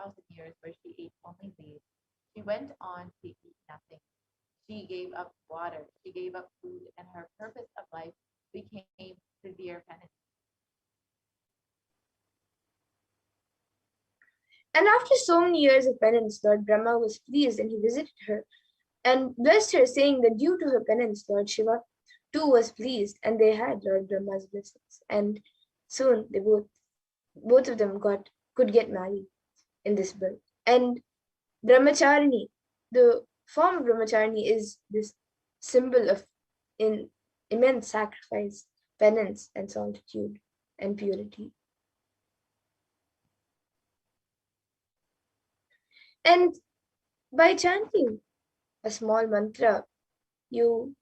3,000 years where she ate only leaves, she went on to eat nothing. She gave up water, she gave up food, and her purpose of life became severe penance. And after so many years of penance, Lord Brahma was pleased and he visited her and blessed her, saying that due to her penance, Lord Shiva too was pleased, and they had Lord Brahma's blessings. And soon they both of them could get married in this birth. And Brahmacharini, the form of Brahmacharini is this symbol of in immense sacrifice, penance, and solitude and purity. And by chanting a small mantra, you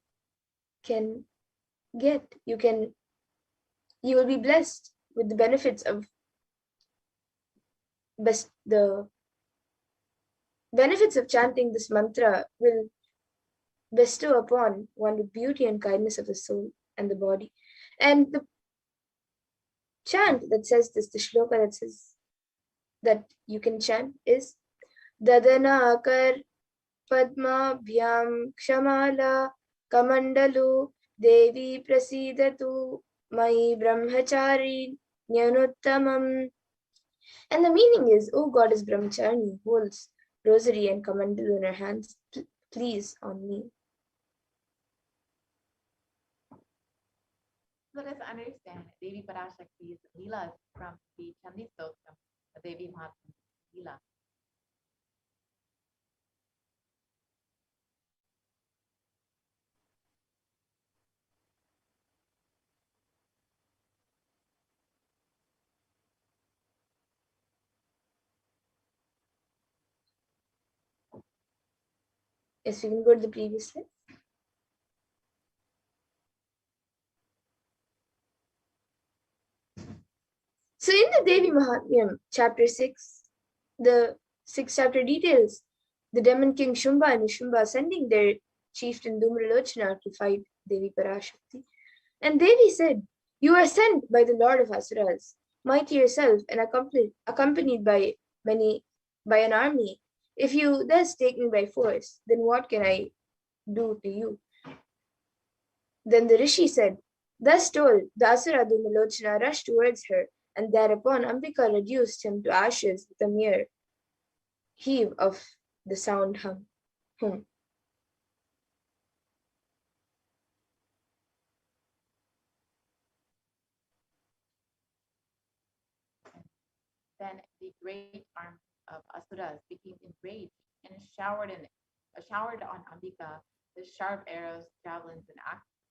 can you can, you will be blessed with the benefits of the benefits of chanting this mantra will bestow upon one the beauty and kindness of the soul and the body. And the chant that says this, the shloka that says that you can chant is Dadanakar Padmabhyam Kshamala Kamandalu Devi Prasidatu Mai Brahmachari Nyanuttamam. And the meaning is, O goddess Brahmachari holds rosary and kamandalu in her hands, please on me. Let us understand Devi Parashakti's Leelas from the Chandi Stotram, the Devi Mahatma Leela. Yes, we can go to the previous slide. So in the Devi Mahatmyam, chapter 6, the 6th chapter details the demon king Shumba and Nishumba sending their chieftain Dhumralochana to fight Devi Parashakti. And Devi said, "You are sent by the Lord of Asuras, mighty yourself and accompanied by an army. If you thus take me by force, then what can I do to you?" Then the Rishi said, thus told, the Asura Dhumralochana rushed towards her, and thereupon Ambika reduced him to ashes with a mere heave of the sound hum. Then the great army of Asuras became enraged and showered on Ambika the sharp arrows, javelins, and axes.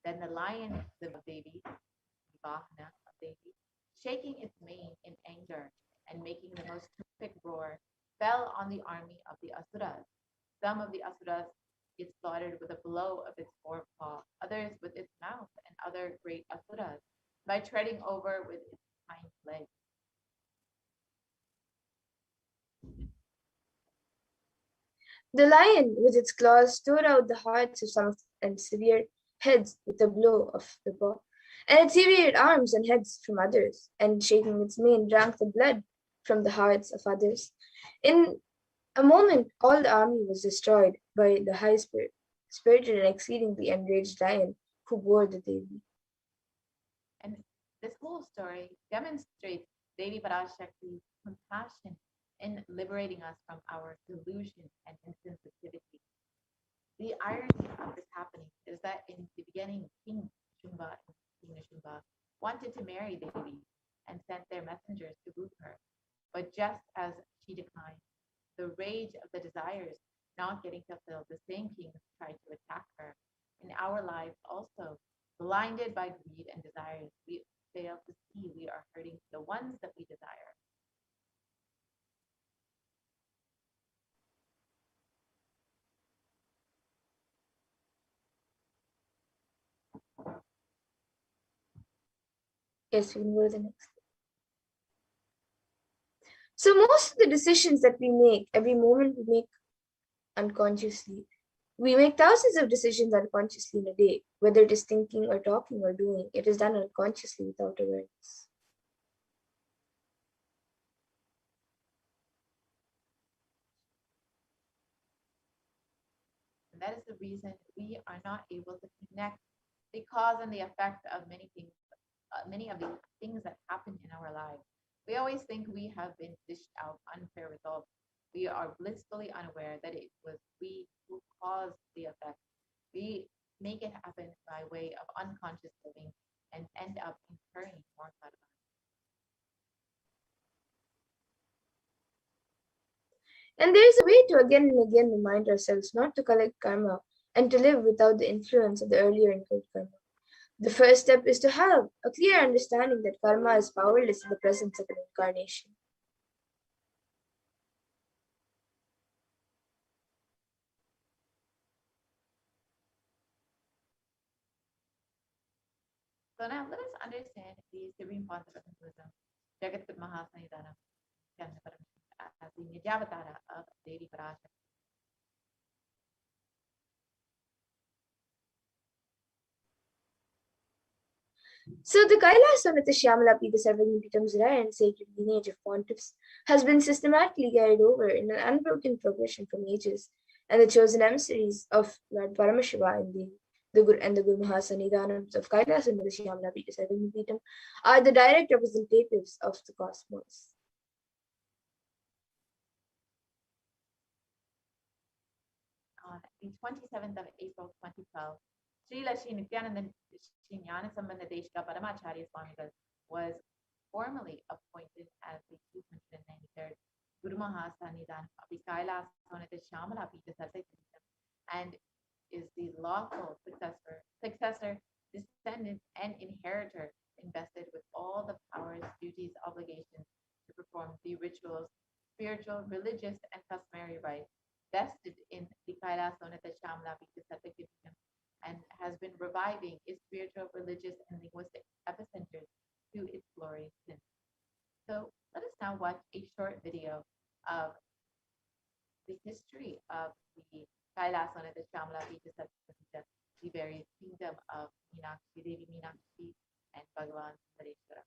Then the lion, the Devi, the Vahana of Devi, shaking its mane in anger and making the most terrific roar, fell on the army of the Asuras. Some of the Asuras it slaughtered with a blow of its forepaw, others with its mouth, and other great Asuras by treading over with its hind legs. The lion, with its claws, tore out the hearts of some and severed heads with a blow of the paw, and it severed arms and heads from others, and shaking its mane, drank the blood from the hearts of others. In a moment, all the army was destroyed by the spirited and exceedingly enraged lion who bore the Devi. And this whole story demonstrates Devi Parashakti's compassion in liberating us from our delusion and insensitivity. The irony of this happening is that in the beginning, King Shumba and Queen Shumba wanted to marry Devi and sent their messengers to woo her. But just as she declined, the rage of the desires not getting fulfilled, the same kings tried to attack her. In our lives also, blinded by greed and desires, we fail to see we are hurting the ones that we desire. Yes, we can go to the next. So most of the decisions that we make, every moment we make unconsciously. We make thousands of decisions unconsciously in a day, whether it is thinking or talking or doing. It is done unconsciously without awareness. that is the reason we are not able to connect the cause and the effect of many of the things that happen in our lives. We always think we have been dished out unfair results. We are blissfully unaware that it was we who caused the effect. We make it happen by way of unconscious living and end up incurring more karma. And there is a way to again and again remind ourselves not to collect karma and to live without the influence of the earlier incurred karma. The first step is to have a clear understanding that karma is powerless in the presence of an incarnation. So now let us understand the supreme concept of Hinduism, Jagat Mahasanidana, as the Nijavatara of Devi Parashakti. So the Kailasa'S Shyamala Pita Sarvagnipitam's rare and sacred lineage of pontiffs has been systematically carried over in an unbroken progression from ages, and the chosen emissaries of Lord Paramashiva and the Guru Mahasanidhanams of Kailasa'S Shyamala Pita Sarvagnipitam are the direct representatives of the cosmos. On the 27th of April 2012, Srila Shri Nithyananda Shri Jnana Sambandha Deshika Paramacharya Swamigal was formally appointed as the 293rd Guru Mahasanidhan of the Kailasa'S Shyamala Pita Sattva and is the lawful successor, descendant, and inheritor invested with all the powers, duties, obligations to perform the rituals, spiritual, religious, and customary rites vested in the Kailasa'S Shyamala Pita Sattva and has been reviving its spiritual, religious, and linguistic epicenters to its glory since. So let us now watch a short video of the history of the Kailasa'S Shyamala Pita Sattva, the various kingdom of Meenakshi, Devi Meenakshi, and Bhagavan Sareshwara.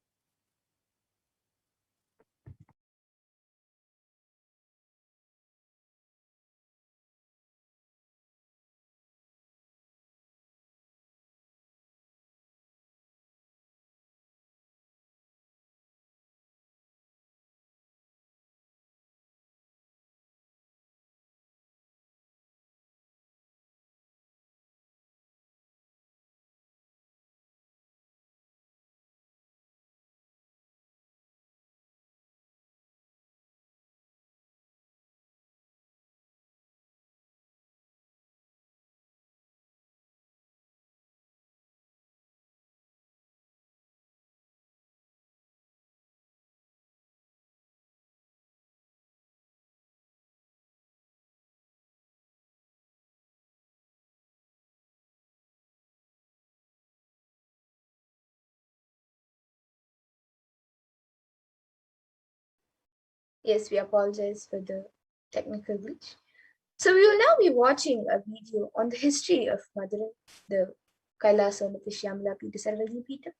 Yes, we apologize for the technical glitch. So we will now be watching a video on the history of Madurai, the Kailasa'S Shyamala Pita Sarvagnipitam.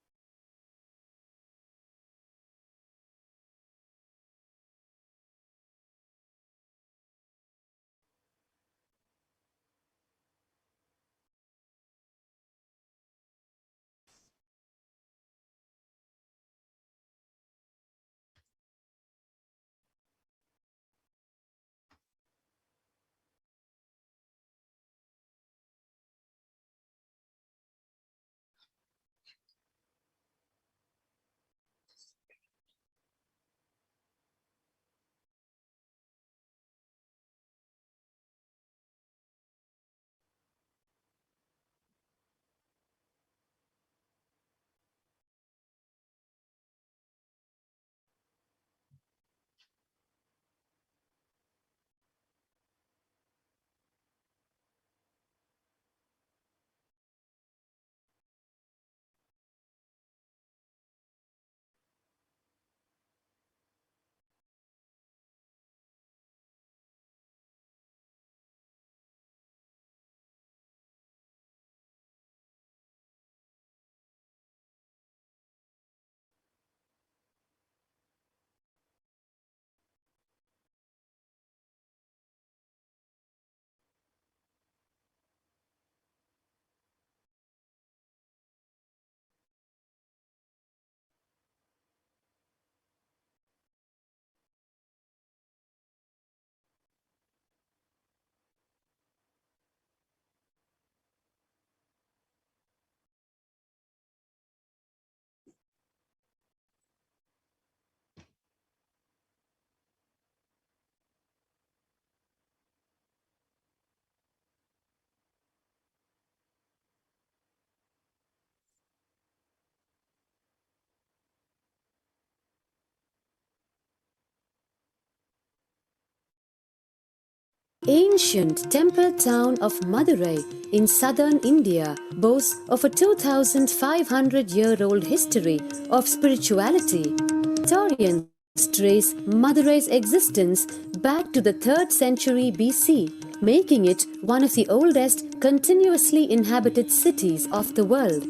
Ancient temple town of Madurai in southern India boasts of a 2,500-year-old history of spirituality. Historians trace Madurai's existence back to the 3rd century BC, making it one of the oldest continuously inhabited cities of the world.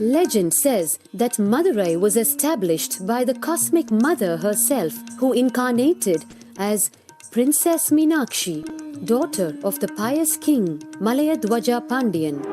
Legend says that Madurai was established by the cosmic mother herself, who incarnated as Princess Meenakshi, daughter of the pious king Malayadwaja Pandian.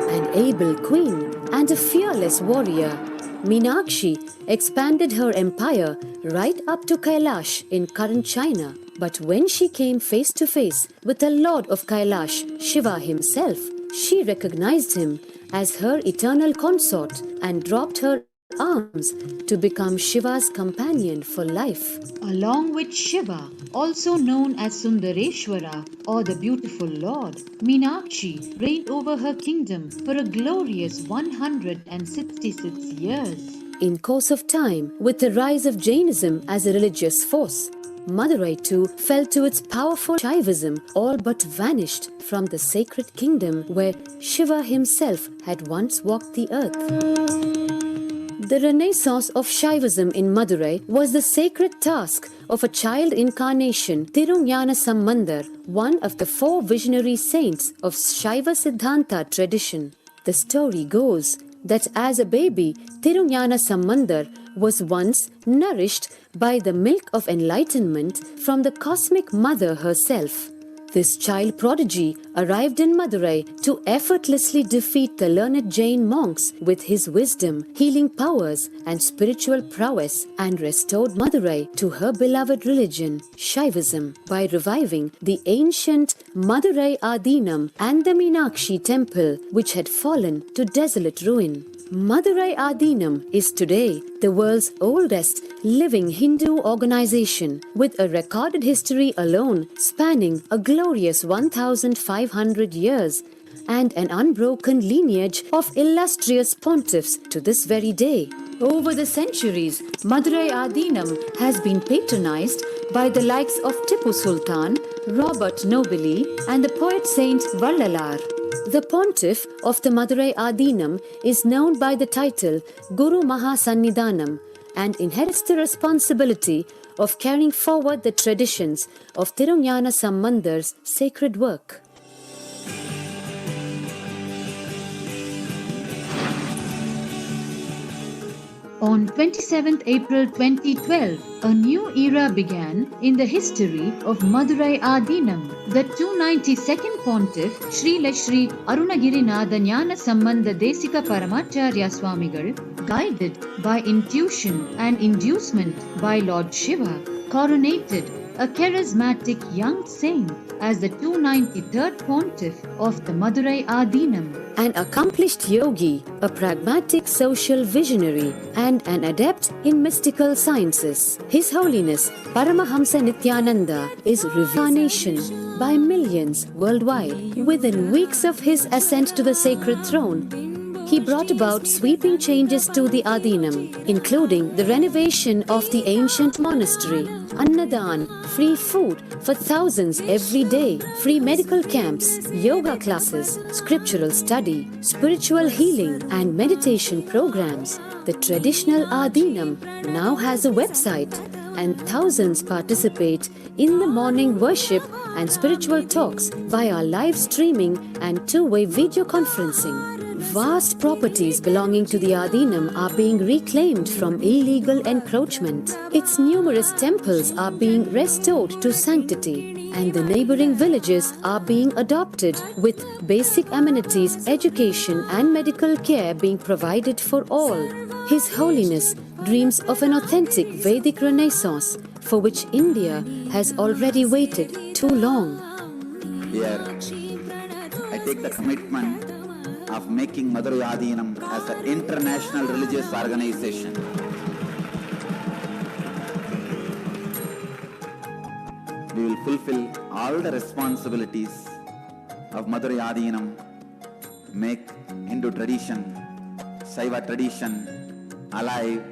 An able queen and a fearless warrior, Meenakshi expanded her empire right up to Kailash in current China. But when she came face to face with the Lord of Kailash, Shiva himself, she recognized him as her eternal consort and dropped her arms to become Shiva's companion for life. Along with Shiva, also known as Sundareshwara or the beautiful Lord, Meenakshi reigned over her kingdom for a glorious 166 years. In course of time, with the rise of Jainism as a religious force, Madurai too fell to its powerful Shaivism, all but vanished from the sacred kingdom where Shiva himself had once walked the earth. The renaissance of Shaivism in Madurai was the sacred task of a child incarnation, Tirunjana Sambandar, one of the 4 visionary saints of Shaiva Siddhanta tradition. The story goes that as a baby, Tirunjana Sambandar was once nourished by the milk of enlightenment from the cosmic mother herself. This child prodigy arrived in Madurai to effortlessly defeat the learned Jain monks with his wisdom, healing powers, and spiritual prowess, and restored Madurai to her beloved religion, Shaivism, by reviving the ancient Madurai Adinam and the Meenakshi temple, which had fallen to desolate ruin. Madurai Adinam is today the world's oldest living Hindu organization, with a recorded history alone spanning a glorious 1,500 years and an unbroken lineage of illustrious pontiffs to this very day. Over the centuries, Madurai Adinam has been patronized by the likes of Tipu Sultan, Robert Nobili, and the poet saint Vallalar. The pontiff of the Madurai Adinam is known by the title Guru Mahasannidhanam and inherits the responsibility of carrying forward the traditions of Tirunjana Sambandar's sacred work. On 27th April 2012, a new era began in the history of Madurai Adinam. The 292nd Pontiff, Srila Sri Arunagirinatha Jnana Sambandha Desika Paramacharya Swamigal, guided by intuition and inducement by Lord Shiva, coronated a charismatic young saint as the 293rd Pontiff of the Madurai Adinam. An accomplished yogi, a pragmatic social visionary, and an adept in mystical sciences. His Holiness Paramahamsa Nithyananda is revered by millions worldwide. Within weeks of his ascent to the sacred throne, he brought about sweeping changes to the Adinam, including the renovation of the ancient monastery, Annadan, free food for thousands every day, free medical camps, yoga classes, scriptural study, spiritual healing, and meditation programs. The traditional Adinam now has a website, and thousands participate in the morning worship and spiritual talks via live streaming and two-way video conferencing. Vast properties belonging to the Adinam are being reclaimed from illegal encroachment. Its numerous temples are being restored to sanctity, and the neighboring villages are being adopted with basic amenities, education, and medical care being provided for all. His Holiness dreams of an authentic Vedic Renaissance for which India has already waited too long. Here, I take the commitment of making Madurai Adinam as an international religious organization. We will fulfill all the responsibilities of Madurai Adinam, make Hindu tradition, Saiva tradition alive,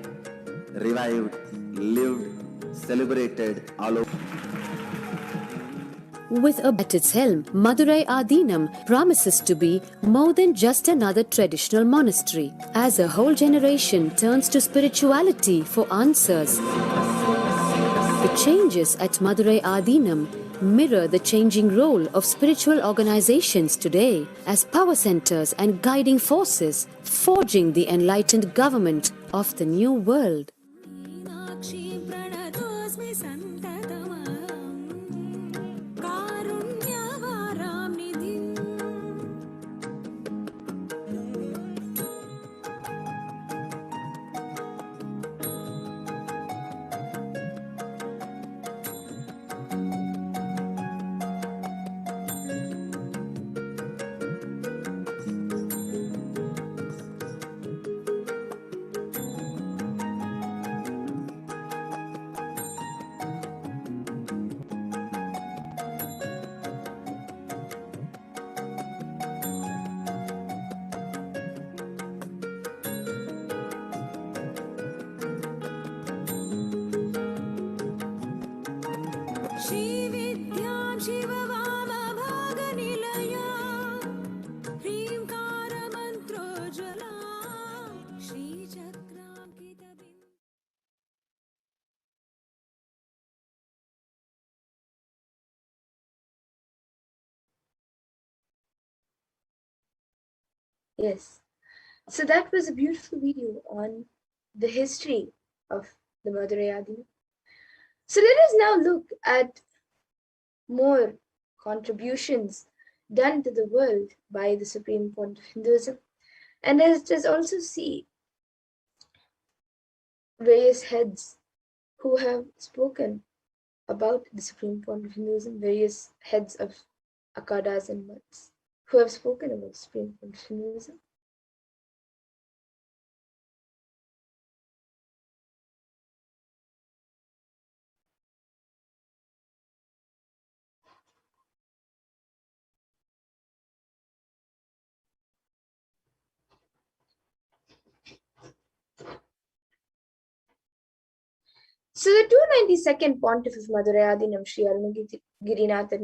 revived, lived, celebrated all over. With at its helm, Madurai Adinam promises to be more than just another traditional monastery. As a whole generation turns to spirituality for answers, the changes at Madurai Adinam mirror the changing role of spiritual organizations today as power centers and guiding forces, forging the enlightened government of the new world. Yes. So that was a beautiful video on the history of the Madurai Adinam. So let us now look at more contributions done to the world by the Supreme Point of Hinduism. And let us also see various heads who have spoken about the Supreme Point of Hinduism, various heads of akhadas and mats who have spoken about the Supreme Point of Hinduism. So the 292nd Pontiff of Madurai Adinam, Sri Nithyananda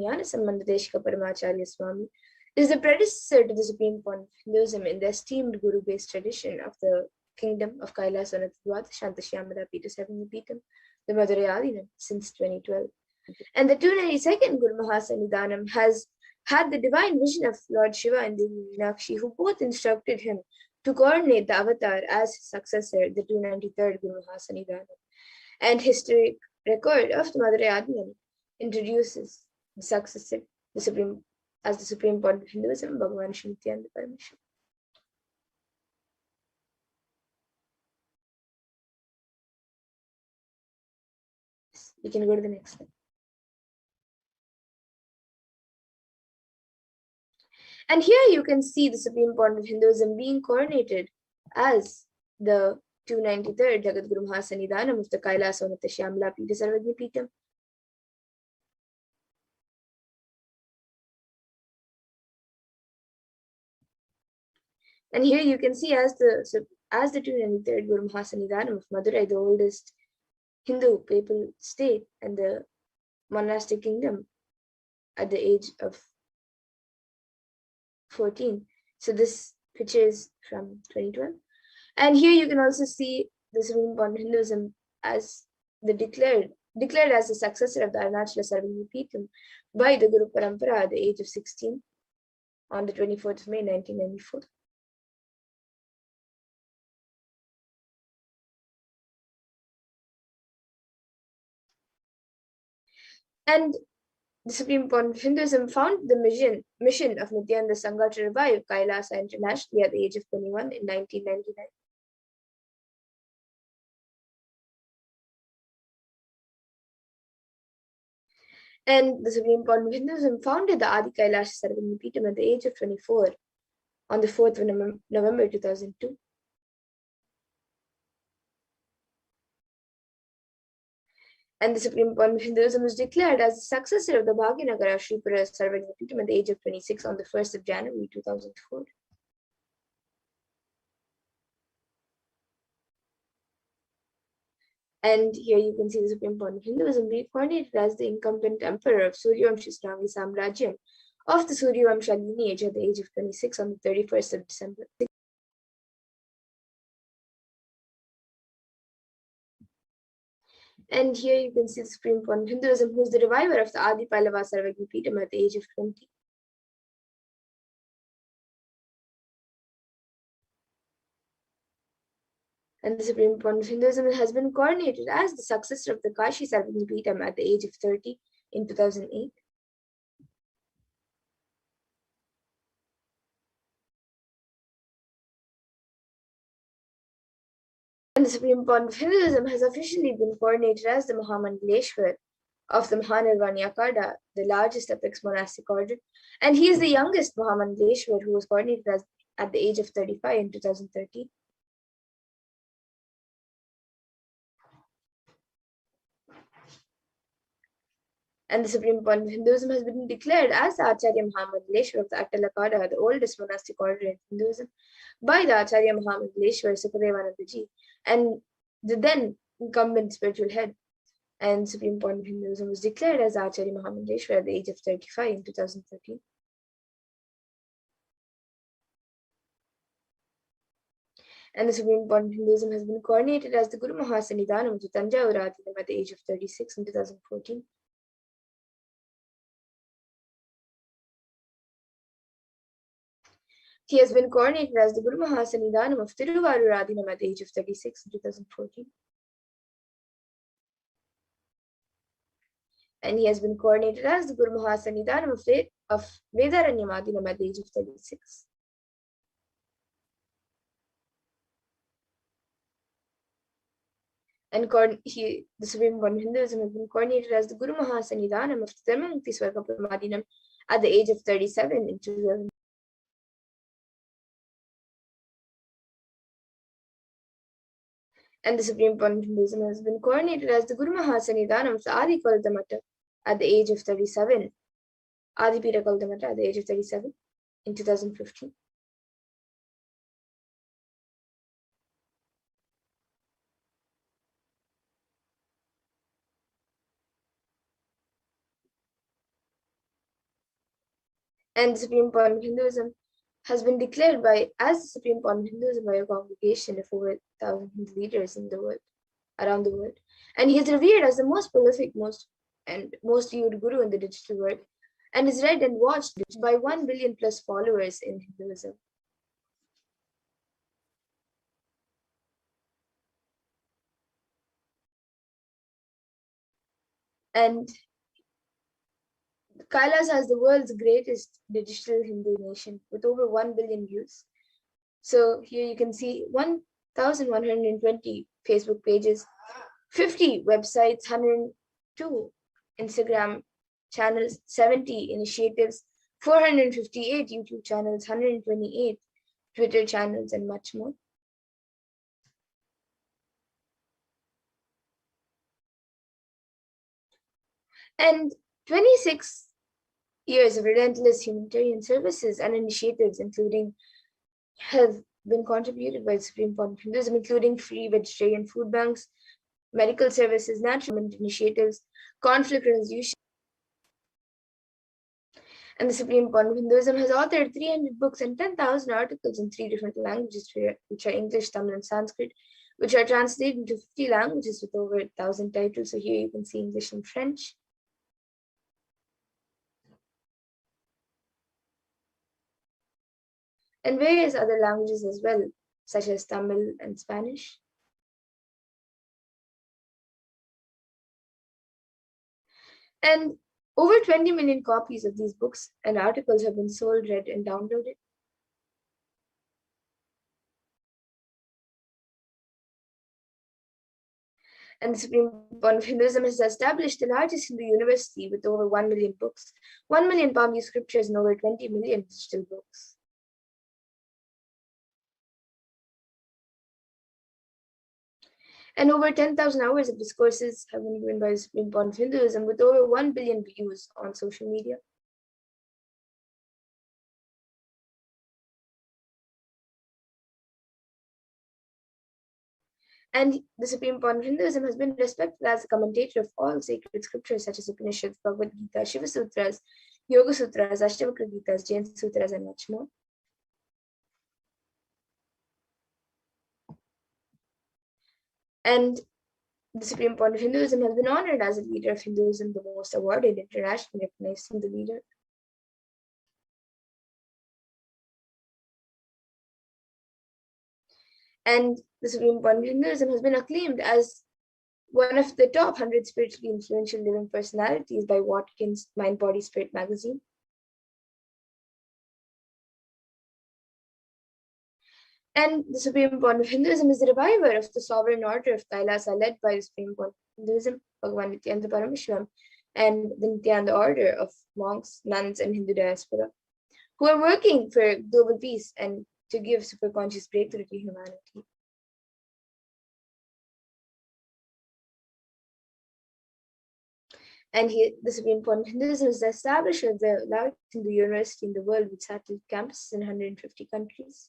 Paramashivam Swami, is the predecessor to the Supreme Pontiff of Hinduism in the esteemed Guru-based tradition of the Kingdom of Kailasa'S the Madurai Adinam, since 2012. And the 292nd Guru Mahasanidhanam has had the divine vision of Lord Shiva and Devi Meenakshi, who both instructed him to coordinate the avatar as his successor, the 293rd Guru Mahasanidhanam. And historic record of the Madurai Adinam introduces the successor, the Supreme Pontiff of Hinduism, Bhagavan Shri Nithyananda Paramashivam. We can go to the next slide. And here you can see the Supreme Pontiff of Hinduism being coronated as the 293rd Jagadguru Mahasanidhanam of the Kailasa'S Shyamala Pita Sarvagya Pitam. And here you can see as the 293rd Guru Mahasanidhanam of Madurai, the oldest Hindu papal state and the monastic kingdom at the age of 14. So this picture is from 2012. And here you can also see the Supreme Pontiff of Hinduism as the declared as the successor of the Arunachala Sarvagya Pitam by the Guru Parampara at the age of 16 on the 24th of May 1994. And the Supreme Pontiff of Hinduism found the mission of Nityananda Sangha to revive Kailasa internationally at the age of 21 in 1999. And the Supreme Pontiff of Hinduism founded the Adi Kailash Sarvagya Pitam at the age of 24 on the 4th of November 2002. And the Supreme Pontiff of Hinduism was declared as the successor of the Bhagyanagara Sripura Sarvagya Pitam at the age of 26 on the 1st of January 2004. And here you can see the Supreme Court of Hinduism reincarnated as the incumbent emperor of Suryavamsha Samrajyam of the Suryavamsha lineage at the age of 26 on the 31st of December. And here you can see the Supreme Court of Hinduism, who is the reviver of the Adi Pallava Sarvagya Peetham at the age of 20. And the Supreme Court of Hinduism has been coronated as the successor of the Kashi Sarvagya Peetham at the age of 30 in 2008. And the Supreme Court of Hinduism has officially been coronated as the Mahamandaleshwar of the Mahanirvani Akada, the largest apex monastic order. And he is the youngest Mahamandaleshwar who was coronated at the age of 35 in 2013. And the Supreme Court of Hinduism has been declared as the Acharya Mahamandaleshwar of the Atal Akada, the oldest monastic order in Hinduism, by the Acharya Mahamandaleshwar Sukadevanandaji and the then incumbent spiritual head. And Supreme Court of Hinduism was declared as Acharya Mahamandaleshwar at the age of 35 in 2013. And the Supreme Court of Hinduism has been coronated as the Guru Mahasannidhanam to Tanjavur Adinam at the age of 36 in 2014. He has been coronated as the Guru Mahasannidhanam of Tiruvarur Adinam at the age of 36 in 2014. And he has been coronated as the Guru Mahasannidhanam of Vedaranyam Adinam at the age of 36. And the Supreme Court of Hinduism has been coronated as the Guru Mahasannidhanam of Dharmamukti Swargapuram Adinam at the age of 37 in 2000. And the Supreme Court of Hinduism has been coronated as the Guru Mahasannidhanam of the Adi Koldamata at the age of 37, Adi Pira Koldamata at the age of 37 in 2015. And the Supreme Court of Hinduism has been declared as the Supreme Court of Hinduism by a congregation of over 1,000 Hindu leaders in the world, around the world. And he is revered as the most prolific, most viewed guru in the digital world, and is read and watched by 1 billion plus followers in Hinduism. And Kailasa'S has the world's greatest digital Hindu nation with over 1 billion views. So here you can see 1,120 Facebook pages, 50 websites, 102 Instagram channels, 70 initiatives, 458 YouTube channels, 128 Twitter channels, and much more. And 26 years of relentless humanitarian services and initiatives, including, have been contributed by the Supreme Court of Hinduism, including free vegetarian food banks, medical services, natural initiatives, conflict resolution. And the Supreme Court of Hinduism has authored 300 books and 10,000 articles in 3 different languages, which are English, Tamil, and Sanskrit, which are translated into 50 languages with over 1,000 titles. So here you can see English and French. And various other languages as well, such as Tamil and Spanish. And over 20 million copies of these books and articles have been sold, read, and downloaded. And the Supreme Court of Hinduism has established the largest Hindu university with over 1 million books, 1 million Pali scriptures, and over 20 million digital books. And over 10,000 hours of discourses have been given by the Supreme Court of Hinduism with over 1 billion views on social media. And the Supreme Point of Hinduism has been respected as a commentator of all sacred scriptures such as Upanishads, Bhagavad Gita, Shiva Sutras, Yoga Sutras, Ashtavakra Gitas, Jain Sutras, and much more. And the Supreme Point of Hinduism has been honored as a leader of Hinduism, the most awarded, internationally recognized Hindu leader. And the Supreme Point of Hinduism has been acclaimed as one of the top 100 spiritually influential living personalities by Watkins Mind Body Spirit magazine. And the Supreme Point of Hinduism is the reviver of the sovereign order of Kailasa, led by the Supreme Point of Hinduism, Bhagavan Nithyananda Paramashivam, and the Nithyananda order of monks, nuns, and Hindu diaspora, who are working for global peace and to give superconscious breakthrough to humanity. And the Supreme Point of Hinduism is the establisher of the largest Hindu university in the world with satellite campuses in 150 countries.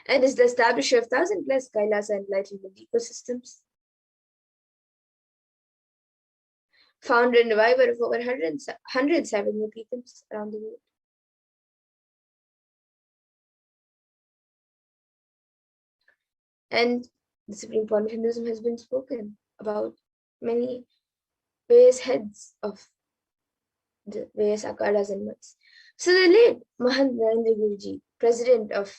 And is the establisher of 1,000 plus Kailasa enlightenment ecosystems. Founder and reviver of over 107 new peetams around the world. And the Supreme Point of Hinduism has been spoken about many various heads of the various akhadas and mats. So the late Mahant Narendra Guruji, president of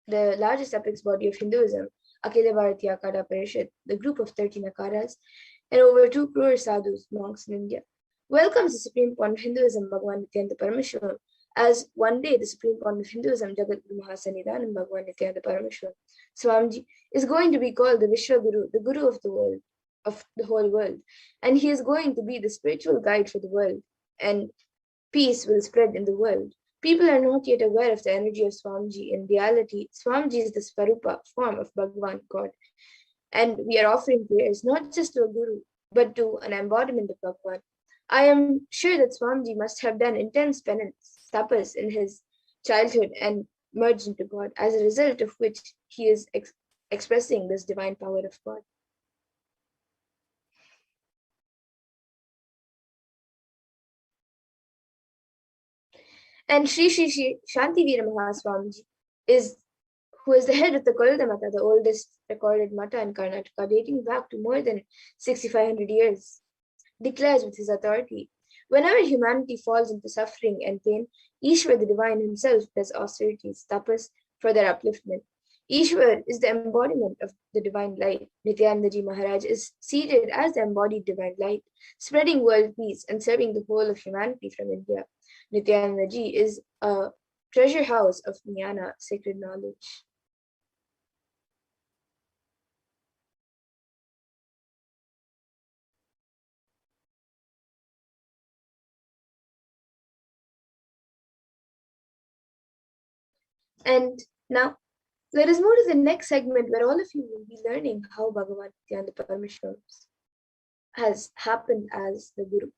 the largest apex body of Hinduism, Akhila Bharatiya Akhada Parishad, the group of 13 akhadas, and over 2 crore sadhus, monks in India, welcomes the Supreme Point of Hinduism, Bhagavan Nithyananda Paramashivam, as one day the Supreme Point of Hinduism, Jagat Guru Mahasannidhanam Bhagavan Nithyananda Paramashivam, Swamiji, is going to be called the Vishwa Guru, the Guru of the world, of the whole world. And he is going to be the spiritual guide for the world, and peace will spread in the world. People are not yet aware of the energy of Swamiji. In reality, Swamiji is the Svarupa form of Bhagavan God. And we are offering prayers not just to a Guru, but to an embodiment of Bhagavan. I am sure that Swamiji must have done intense penance, tapas in his childhood and merged into God, as a result of which he is expressing this divine power of God. And Sri Shantivira Mahaswamiji who is the head of the Kolda Mata, the oldest recorded Mata in Karnataka, dating back to more than 6,500 years, declares with his authority, whenever humanity falls into suffering and pain, Ishwar the Divine himself does austerities, tapas, for their upliftment. Ishwar is the embodiment of the divine light. Nityanandaji Maharaj is seated as the embodied divine light, spreading world peace and serving the whole of humanity from India. Nityanandaji is a treasure house of jnana, sacred knowledge. And now, let us move to the next segment where all of you will be learning how Bhagavan Nithyananda Paramashivam has happened as the Guru.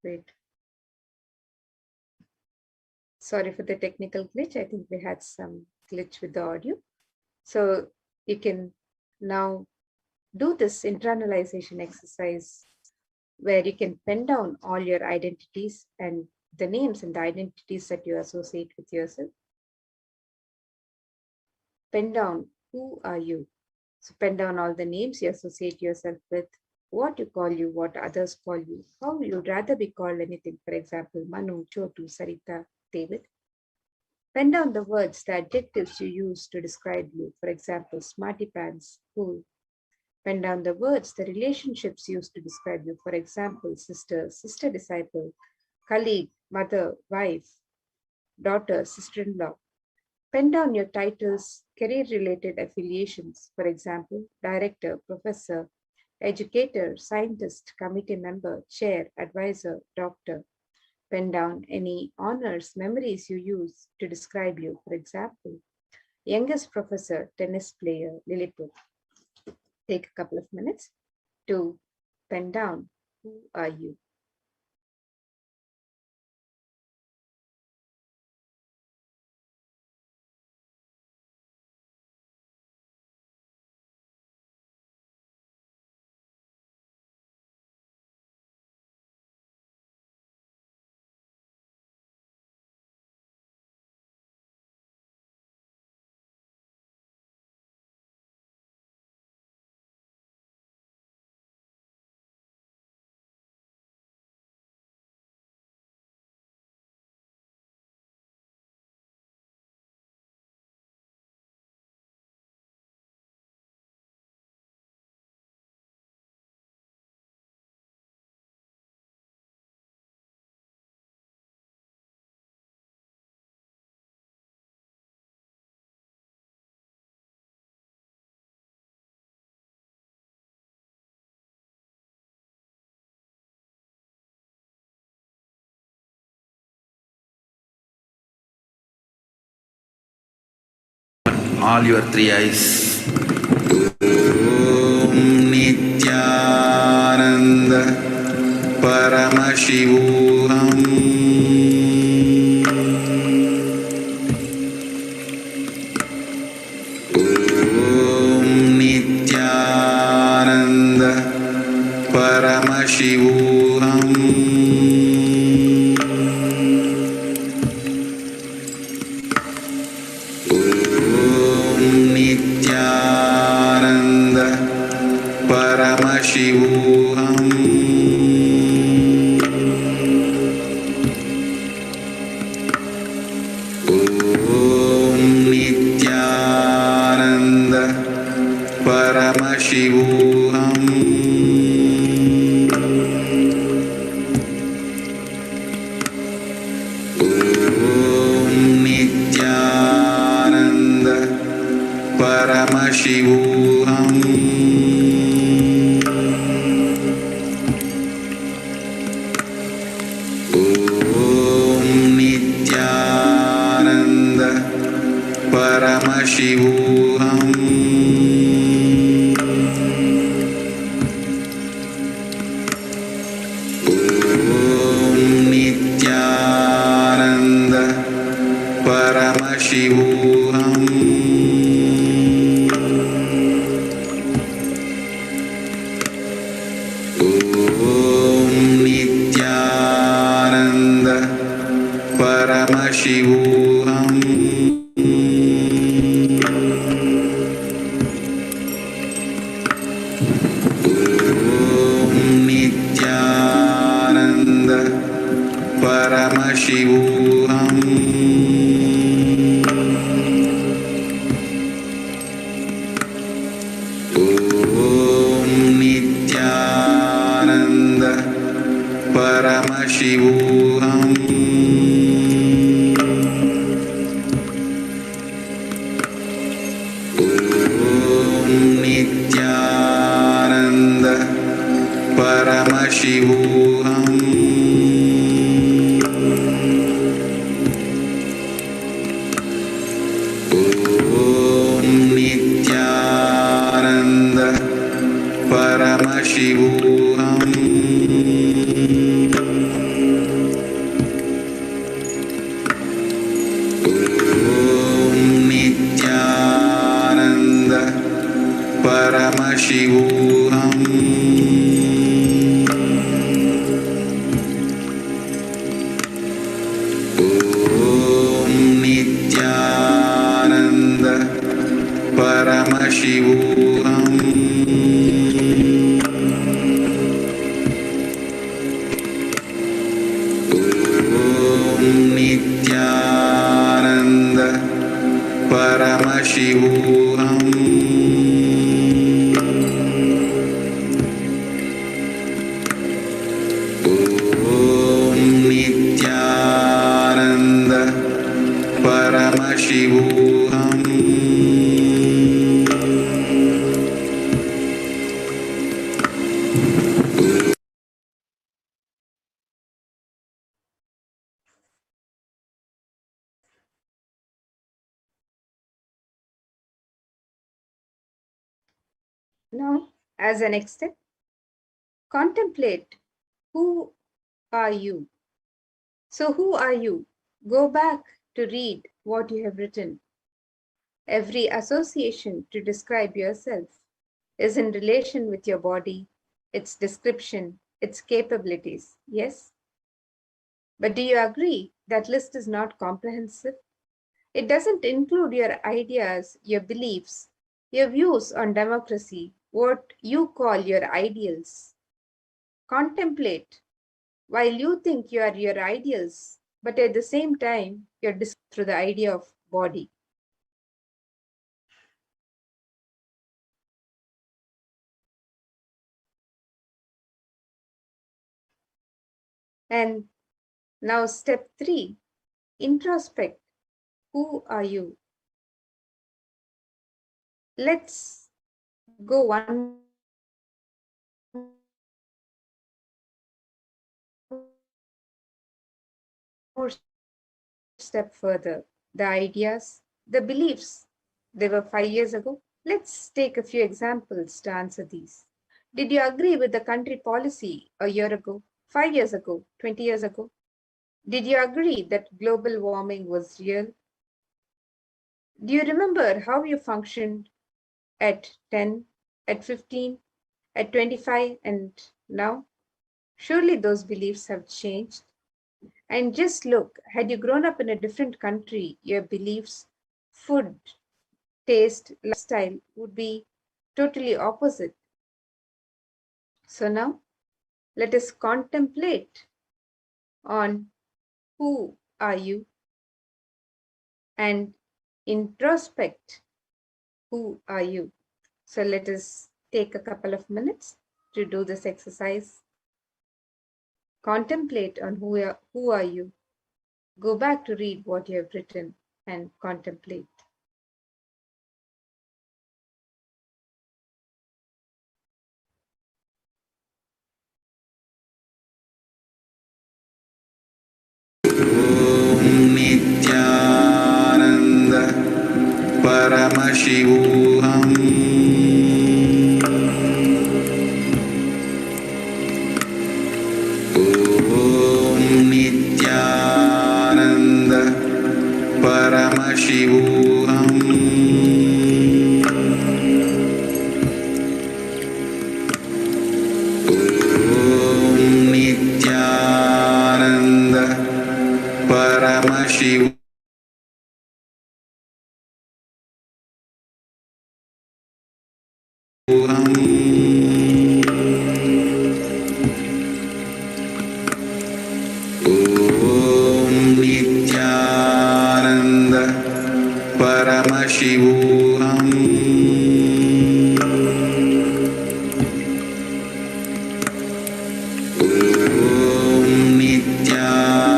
Great. Sorry for the technical glitch. I think we had some glitch with the audio. So you can now do this internalization exercise where you can pen down all your identities and the names and the identities that you associate with yourself. Pen down who are you. So pen down all the names you associate yourself with, what you call you, what others call you, how you'd rather be called anything. For example, Manu, Chotu, Sarita, David. Pen down the words, the adjectives you use to describe you. For example, smarty pants, cool. Pen down the words, the relationships used to describe you. For example, sister, sister disciple, colleague, mother, wife, daughter, sister-in-law. Pen down your titles, career-related affiliations. For example, director, professor, educator, scientist, committee member, chair, advisor, doctor. Pen down any honors, memories you use to describe you. For example, youngest professor, tennis player, Lilliput. Take a couple of minutes to pen down who are you. All your three eyes. Om Nithyananda Paramashivoham. Om Nithyananda Paramashivoham. Nithyananda Paramashivoham. Om Nithyananda Paramashivoham. Om Nithyananda Paramashivoham. Om Nithyananda Paramashivoham. Om Nithyananda Paramashivoham. Om Nithyananda Paramashivoham. Om Nithyananda Paramashivoham. Om Nithyananda Paramashivoham. Om Nithyananda Paramashivoham. Om Nithyananda Paramashivoham. Now, as a next step, contemplate who are you. So, who are you? Go back to read what you have written. Every association to describe yourself is in relation with your body, its description, its capabilities. Yes? But do you agree that list is not comprehensive? It doesn't include your ideas, your beliefs, your views on democracy, what you call your ideals. Contemplate while you think you are your ideals, but at the same time, you're through the idea of body. And now, step 3, introspect. Who are you? Let's go one more step further. The ideas, the beliefs, they were 5 years ago. Let's take a few examples to answer these. Did you agree with the country policy a year ago, 5 years ago, 20 years ago? Did you agree that global warming was real? Do you remember how you functioned at 10, at 15, at 25, and now? Surely those beliefs have changed. And just look, had you grown up in a different country, your beliefs, food, taste, lifestyle would be totally opposite. So now, let us contemplate on who are you and introspect who are you. So let us take a couple of minutes to do this exercise. Contemplate on who are you. Go back to read what you have written and contemplate. Nithyananda Paramashivoham. Om Nithyananda Paramashivoham. Om Nithyananda Paramashivoham. Om Nithyananda Paramashivoham. Om Nithyananda Paramashivoham. Om Nithyananda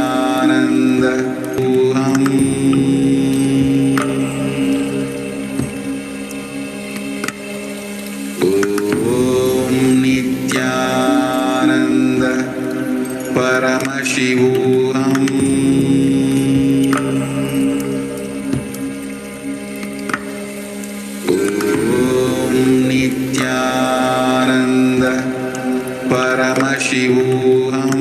Paramashivoham. Om Nithyananda Paramashivoham.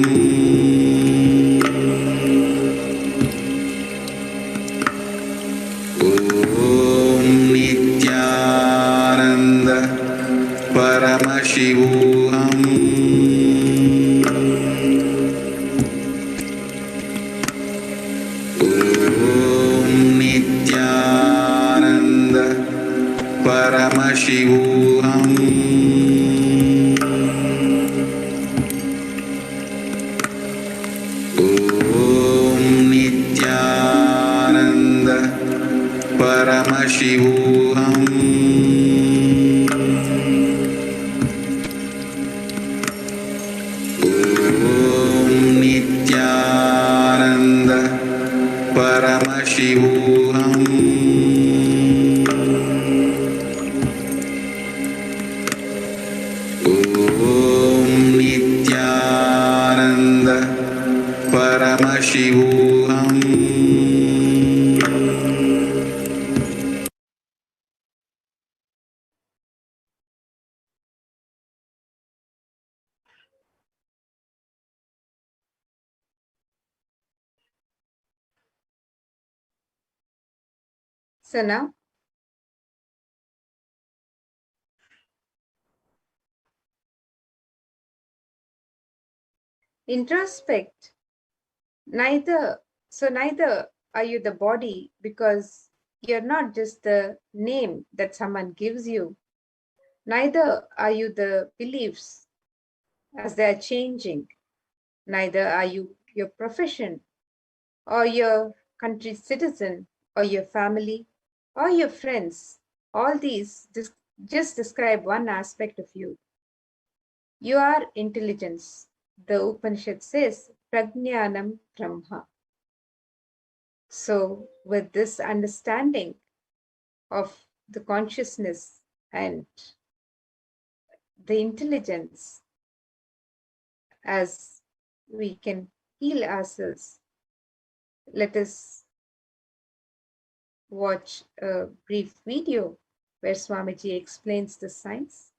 Om Nithyananda Paramashivoham. Om Nithyananda Paramashivoham. Om Nithyananda Paramashivoham. Om Nithyananda Paramashivoham. Om Nithyananda Paramashivoham. So now, introspect. Neither are you the body, because you're not just the name that someone gives you. Neither are you the beliefs as they are changing. Neither are you your profession or your country's citizen or your family or your friends. All these just describe one aspect of you. You are intelligence. The Upanishad says, Prajnanam Brahma. So, with this understanding of the consciousness and the intelligence, as we can heal ourselves, let us watch a brief video where Swamiji explains the science.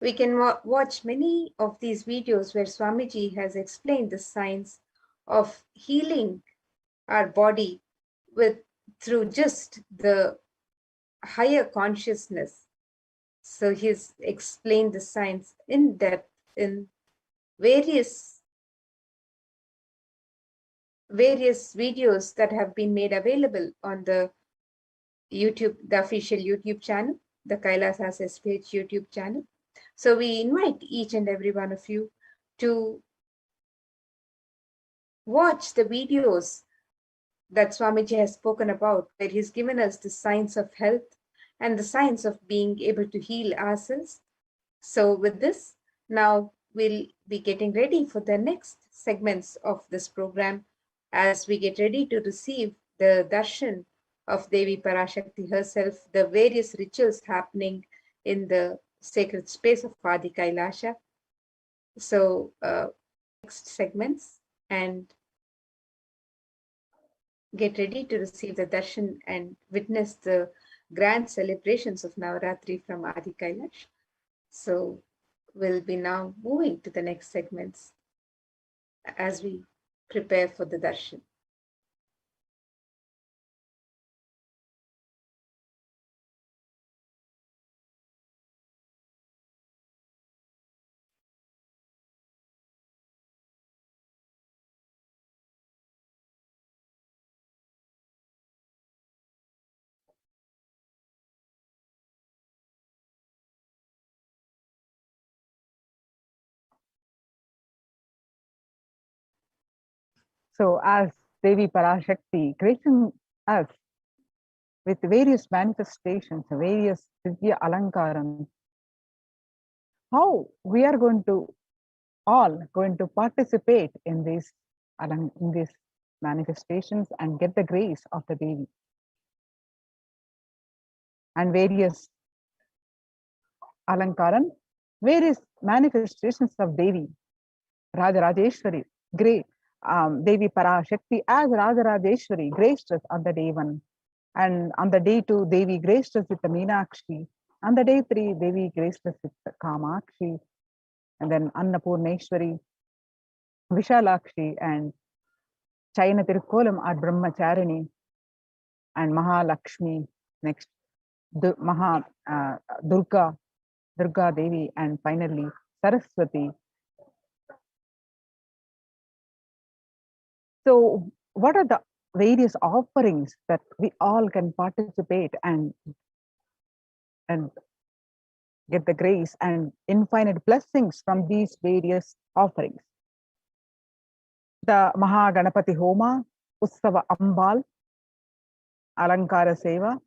We can watch many of these videos where Swamiji has explained the science of healing our body through just the higher consciousness. So he's explained the science in depth in various videos that have been made available on the official YouTube channel, the Kailasa'S HDH YouTube channel. So we invite each and every one of you to watch the videos that Swamiji has spoken about, where he's given us the science of health and the science of being able to heal ourselves. So with this, now we'll be getting ready for the next segments of this program as we get ready to receive the darshan of Devi Parashakti herself, the various rituals happening in the sacred space of Adi Kailasha. So next segments, and get ready to receive the darshan and witness the grand celebrations of Navaratri from Adi Kailash. So we'll be now moving to the next segments as we prepare for the darshan. So as Devi Parashakti gracing us with various manifestations, various Divya Alankaram, how we are all going to participate in these manifestations and get the grace of the Devi. And various Alankaram, various manifestations of Devi, Rajarajeshwari, great Devi Parashakti as Rajarajeshwari graced us on the day 1. And on the day 2, Devi graced us with the Meenakshi. On the day 3, Devi graced us with the Kamakshi. And then Annapurneshwari, Vishalakshi, and Chayana Tirukkolam are Brahmacharini, and Mahalakshmi, next Durga Devi, and finally Saraswati. So what are the various offerings that we all can participate and get the grace and infinite blessings from these various offerings? The Mahaganapati Homa, Ussava Ambal, Alankara Seva,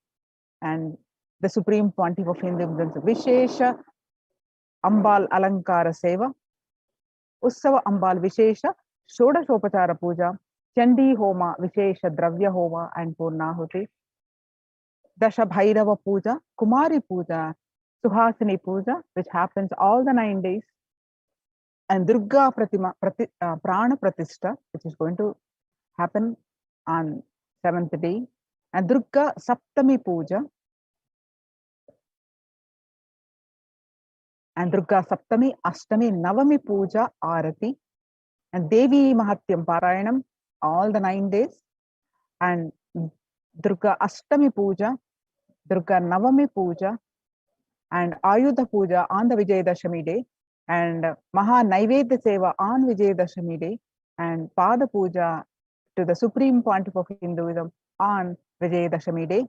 and the Supreme Pontiff of Hinduism, Vishesha Ambal Alankara Seva, Ussava Ambal Vishesha Shodashopachara Puja, Chandi Homa Vishesha Dravya Homa and Purnahuti, Dasha Bhairava Puja, Kumari Puja, Suhasini Puja, which happens all the 9 days, and Durga Prana Pratishta, which is going to happen on 7th day, and Durga Saptami Puja, and Durga Saptami, Ashtami, Navami Puja, Arati, and Devi Mahatyam Parayanam, all the 9 days, and Durga Ashtami Puja, Durga Navami Puja, and Ayudha Puja on the Vijayadashami day, and Maha Naivedya Seva on Vijayadashami day, and Pada Puja to the Supreme Pontiff of Hinduism on Vijayadashami day,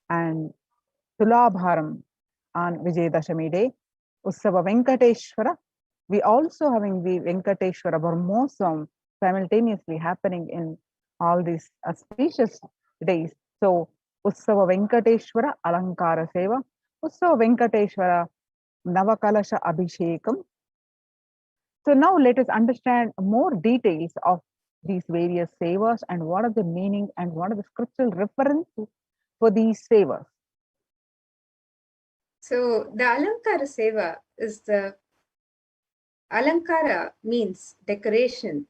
and Tulabharam on Vijayadashami day, Ussava Venkateshwara. We also having the Venkateshwara Brahmosam simultaneously happening in all these auspicious days. So Ussava Venkateshwara Alankara Seva, Ussava Venkateshwara Navakalasha Abhishekam. So now let us understand more details of these various sevas and what are the meaning and what are the scriptural references for these sevas. So the Alankara Seva is the Alankara means decoration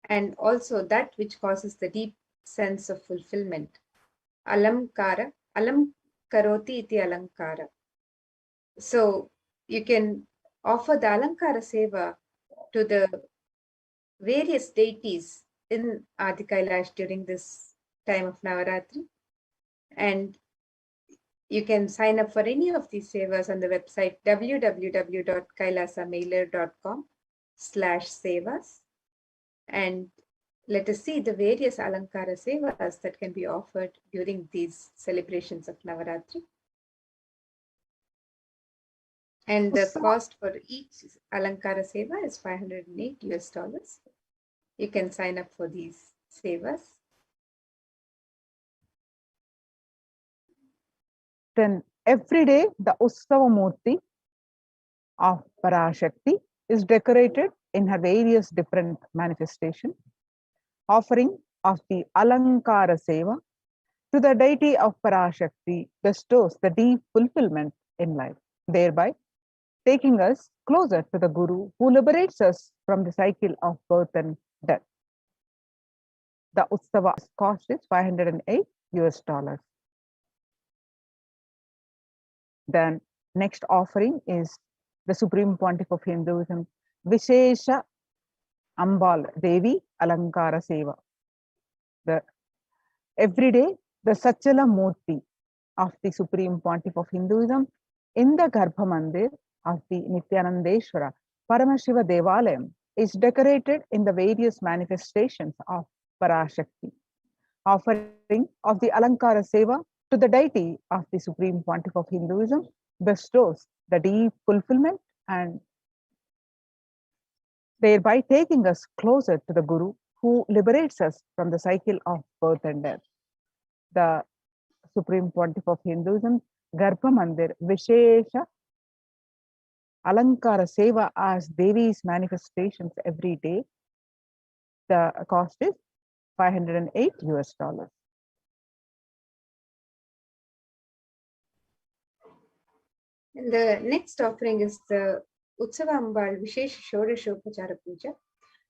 and also that which causes the deep sense of fulfillment. Alamkara, alam karoti iti alankara. So you can offer the Alankara Seva to the various deities in Adi Kailash during this time of Navaratri. And you can sign up for any of these sevas on the website www.kailasamailer.com/sevas. And let us see the various Alankara Sevas that can be offered during these celebrations of Navaratri. And the cost for each Alankara Seva is $508. You can sign up for these Sevas. Then every day the Ussava Murti of Parashakti is decorated in her various different manifestations. Offering of the Alankara Seva to the deity of Parashakti bestows the deep fulfillment in life, thereby taking us closer to the Guru who liberates us from the cycle of birth and death. The Ussava cost is $508. Then next offering is the Supreme Pontiff of Hinduism, Vishesha Ambal Devi Alankara Seva. Every day, the Sachala Murti of the Supreme Pontiff of Hinduism in the Garbha Mandir of the Nithyanandeshwara Paramashiva Devalayam is decorated in the various manifestations of Parashakti. Offering of the Alankara Seva to the deity of the Supreme Pontiff of Hinduism bestows the deep fulfillment and thereby taking us closer to the Guru who liberates us from the cycle of birth and death. The Supreme Pontiff of Hinduism, Garbha Mandir, Vishesha Alankara Seva as Devi's manifestations every day. The cost is $508. And the next offering is the Utsava Ambal Vishesha Shodashopachara Puja.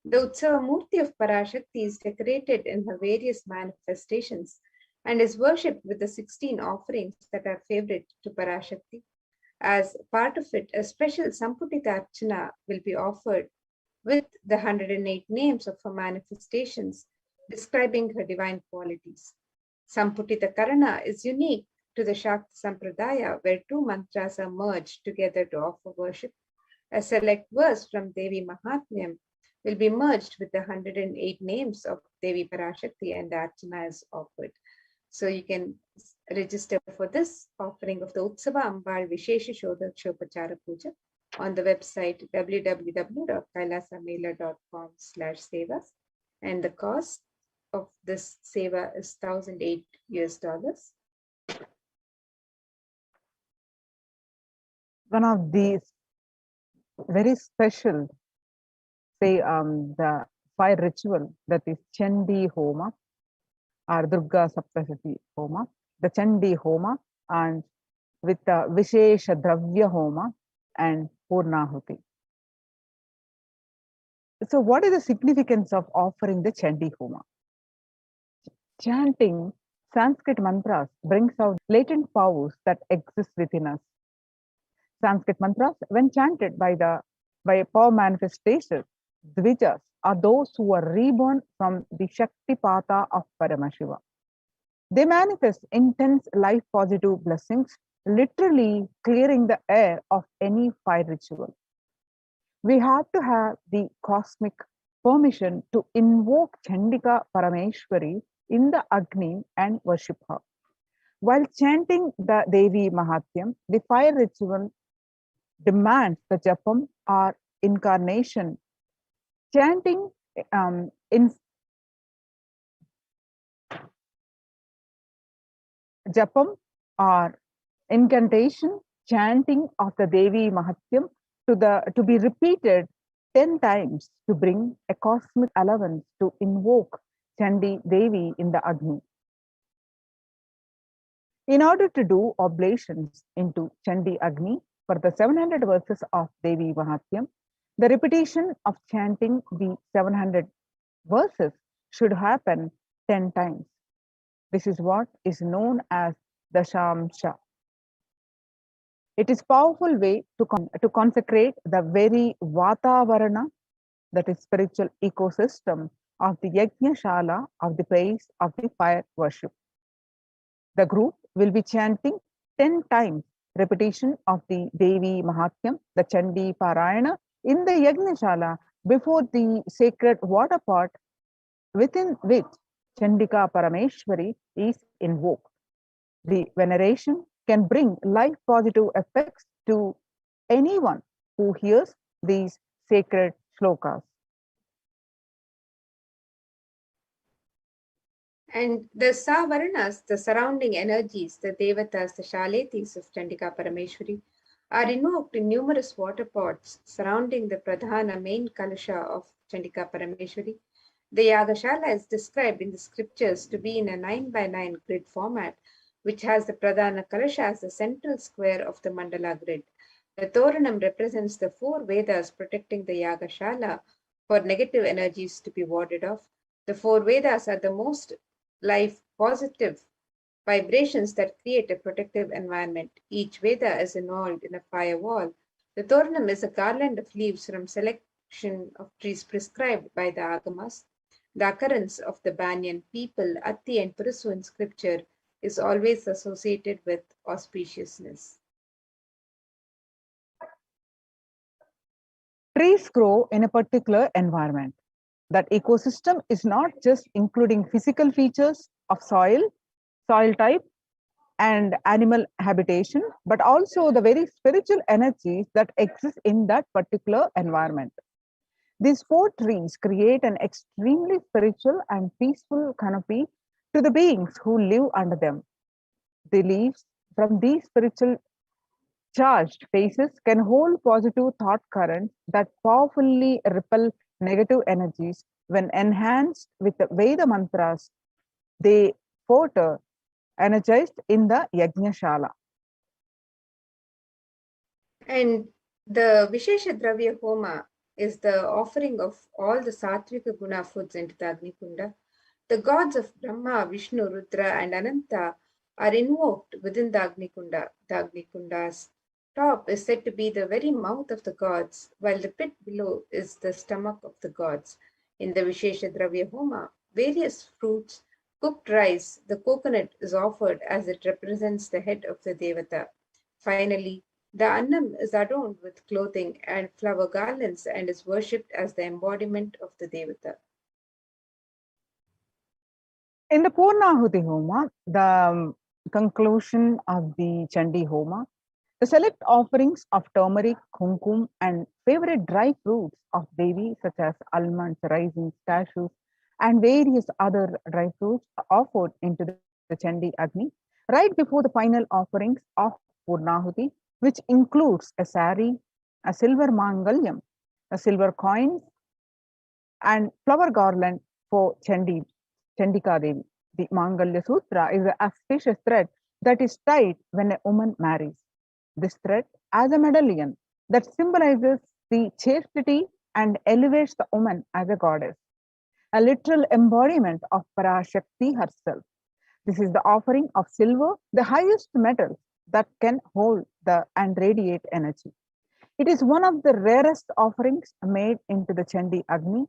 The Utsava Murti of Parashakti is decorated in her various manifestations and is worshipped with the 16 offerings that are favorite to Parashakti. As part of it, a special Samputita Archana will be offered with the 108 names of her manifestations describing her divine qualities. Samputita Karana is unique to the Shakti Sampradaya, where two mantras are merged together to offer worship. A select verse from Devi Mahatmyam will be merged with the 108 names of Devi Parashakti and the Archana is offered. So you can register for this offering of the Utsava Ambal Vishesha Shodashopachara Puja on the website www.kailasamailer.com/sevas, and the cost of this seva is $1,008. One of these very special, say, the fire ritual, that is Chandi Homa or Durga Saptasati Homa, the Chandi Homa, and with the Vishesha Dravya Homa and Purnahuti. So what is the significance of offering the Chandi Homa? Chanting Sanskrit mantras brings out latent powers that exist within us. Sanskrit mantras, when chanted by power manifestations, Dvijas, are those who are reborn from the Shakti Pata of Paramashiva. They manifest intense life positive blessings, literally clearing the air of any fire ritual. We have to have the cosmic permission to invoke Chandika Parameshwari in the Agni and worship her. While chanting the Devi Mahatyam, the fire ritual demands the japam or incarnation. Chanting in japam or incantation, chanting of the Devi Mahatyam to be repeated 10 times to bring a cosmic allowance to invoke Chandi Devi in the Agni. In order to do oblations into Chandi Agni for the 700 verses of Devi Mahatyam, the repetition of chanting the 700 verses should happen 10 times. This is what is known as Dashamsha. It is a powerful way to consecrate the very Vatavarana, that is spiritual ecosystem of the Yajna Shala of the praise of the fire worship. The group will be chanting 10 times repetition of the Devi Mahatyam, the Chandi Parayana in the Yajna Shala before the sacred water pot within which Chandika Parameshwari is invoked. The veneration can bring life positive effects to anyone who hears these sacred shlokas. And the Savaranas, the surrounding energies, the Devatas, the Shaletis of Chandika Parameshwari, are invoked in numerous water pots surrounding the Pradhana main Kalasha of Chandika Parameshwari. The Yagashala is described in the scriptures to be in a 9 by 9 grid format, which has the Pradhana Kalasha as the central square of the Mandala grid. The Toranam represents the 4 Vedas protecting the Yagashala for negative energies to be warded off. The 4 Vedas are the most life positive vibrations that create a protective environment. Each Veda is involved in a firewall. The Toranam is a garland of leaves from selection of trees prescribed by the Agamas. The occurrence of the banyan, peepal, atti, and purisu in scripture is always associated with auspiciousness. Trees grow in a particular environment. That ecosystem is not just including physical features of soil type, and animal habitation, but also the very spiritual energies that exist in that particular environment. These 4 trees create an extremely spiritual and peaceful canopy to the beings who live under them. The leaves from these spiritual charged faces can hold positive thought currents that powerfully repel negative energies when enhanced with the Veda mantras. They further energized in the Yajna Shala. And the Vishesha Dravya Homa is the offering of all the Satvika Guna foods into the Agni Kunda. The gods of Brahma, Vishnu, Rudra, and Ananta are invoked within the Agni Kunda. The Agni Kunda's top is said to be the very mouth of the gods, while the pit below is the stomach of the gods. In the Vishesha Dravya Homa, various fruits, cooked rice, the coconut is offered as it represents the head of the Devata. Finally, the Annam is adorned with clothing and flower garlands and is worshipped as the embodiment of the Devata. In the Purnahuti Homa, the conclusion of the Chandi Homa, the select offerings of turmeric, kumkum, and favorite dry fruits of Devi, such as almonds, raisins, cashews, and various other dry fruits, are offered into the Chandi Agni right before the final offerings of Purnahuti, which includes a sari, a silver mangalyam, a silver coins, and flower garland for Chandika Devi. The Mangalya Sutra is an auspicious thread that is tied when a woman marries. This thread as a medallion that symbolizes the chastity and elevates the woman as a goddess. a literal embodiment of Parashakti herself. This is the offering of silver, the highest metal that can hold and radiate energy. It is one of the rarest offerings made into the Chandi Agni,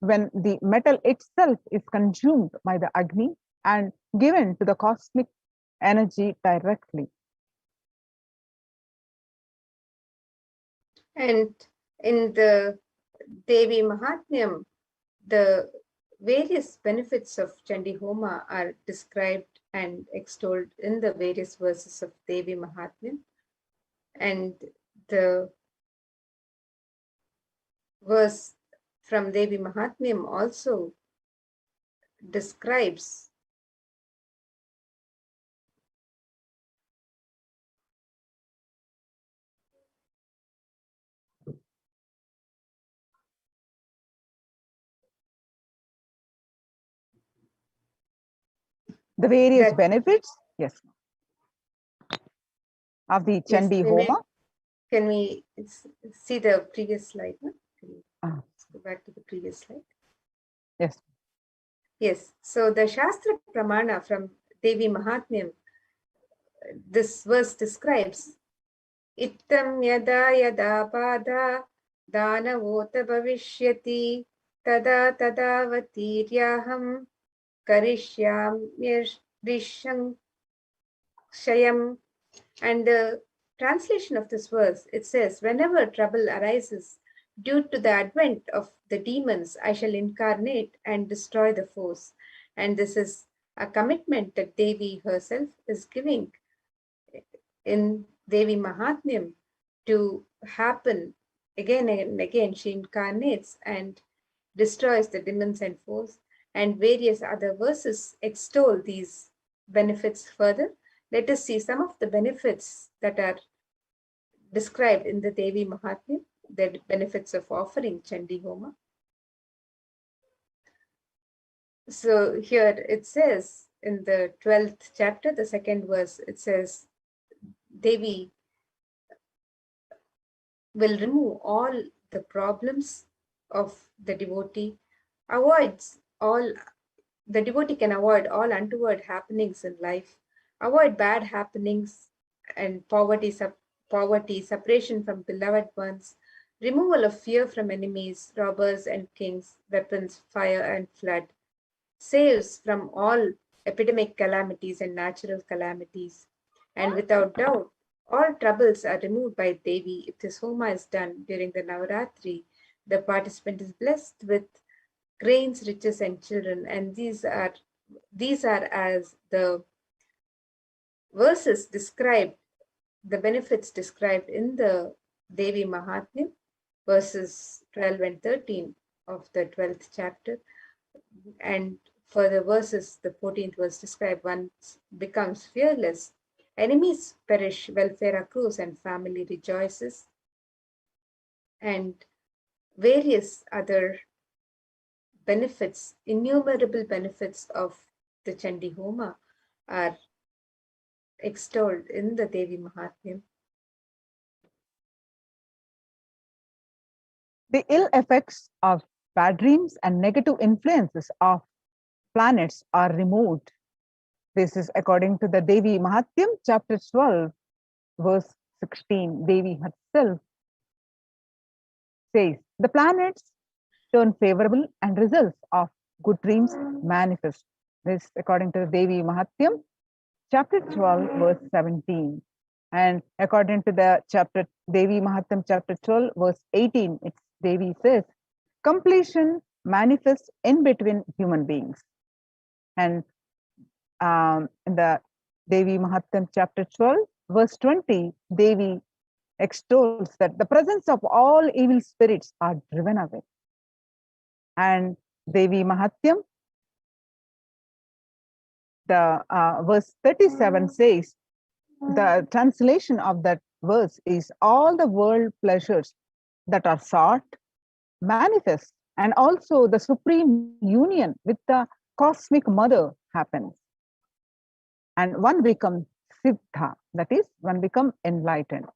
when the metal itself is consumed by the Agni and given to the cosmic energy directly. And in the Devi Mahatmyam, the various benefits of Chandi Homa are described and extolled in the various verses of Devi Mahatmyam. And the verse from Devi Mahatmyam also describes the various that, benefits, yes, of the Chandi Homa. Can we see the previous slide? No? Let's go back to the previous slide. Yes. Yes. So the Shastra Pramana from Devi Mahatmyam, this verse describes Ittam yada yada pada danavota bhavishyati tada tadavatiryaham karishyamyashayam. And the translation of this verse, it says, whenever trouble arises due to the advent of the demons, I shall incarnate and destroy the foes. And this is a commitment that Devi herself is giving in Devi Mahatmyam to happen again and again. She incarnates and destroys the demons and foes, and various other verses extol these benefits further. Let us see some of the benefits that are described in the Devi Mahatmya, the benefits of offering Chandi Homa. So here it says in the 12th chapter, the second verse, it says, Devi will remove all the problems of the devotee, the devotee can avoid all untoward happenings in life, avoid bad happenings and poverty, separation from beloved ones, removal of fear from enemies, robbers and kings, weapons, fire and flood, saves from all epidemic calamities and natural calamities. And without doubt, all troubles are removed by Devi if this Homa is done during the Navaratri. The participant is blessed with grains, riches, and children. And these are as the verses described, the benefits described in the Devi Mahatmya, verses 12 and 13 of the 12th chapter. And for the verses, the 14th verse described, one becomes fearless, enemies perish, welfare accrues, and family rejoices. And various other benefits, innumerable benefits of the Chandi Homa are extolled in the Devi Mahatmya. The ill effects of bad dreams and negative influences of planets are removed. This is according to the Devi Mahatmyam, chapter 12, verse 16. Devi herself says, the planets turn favorable and results of good dreams manifest. This according to the Devi Mahatmyam, chapter 12, verse 17. And according to the chapter Devi Mahatmyam, chapter 12, verse 18, it's Devi says, completion manifests in between human beings. And in the Devi Mahatmyam, chapter 12, verse 20, Devi extols that the presence of all evil spirits are driven away. And Devi Mahatmyam, the verse 37 says, the translation of that verse is all the world pleasures that are sought manifest, and also the supreme union with the cosmic mother happens. And one becomes siddha, that is, one becomes enlightened.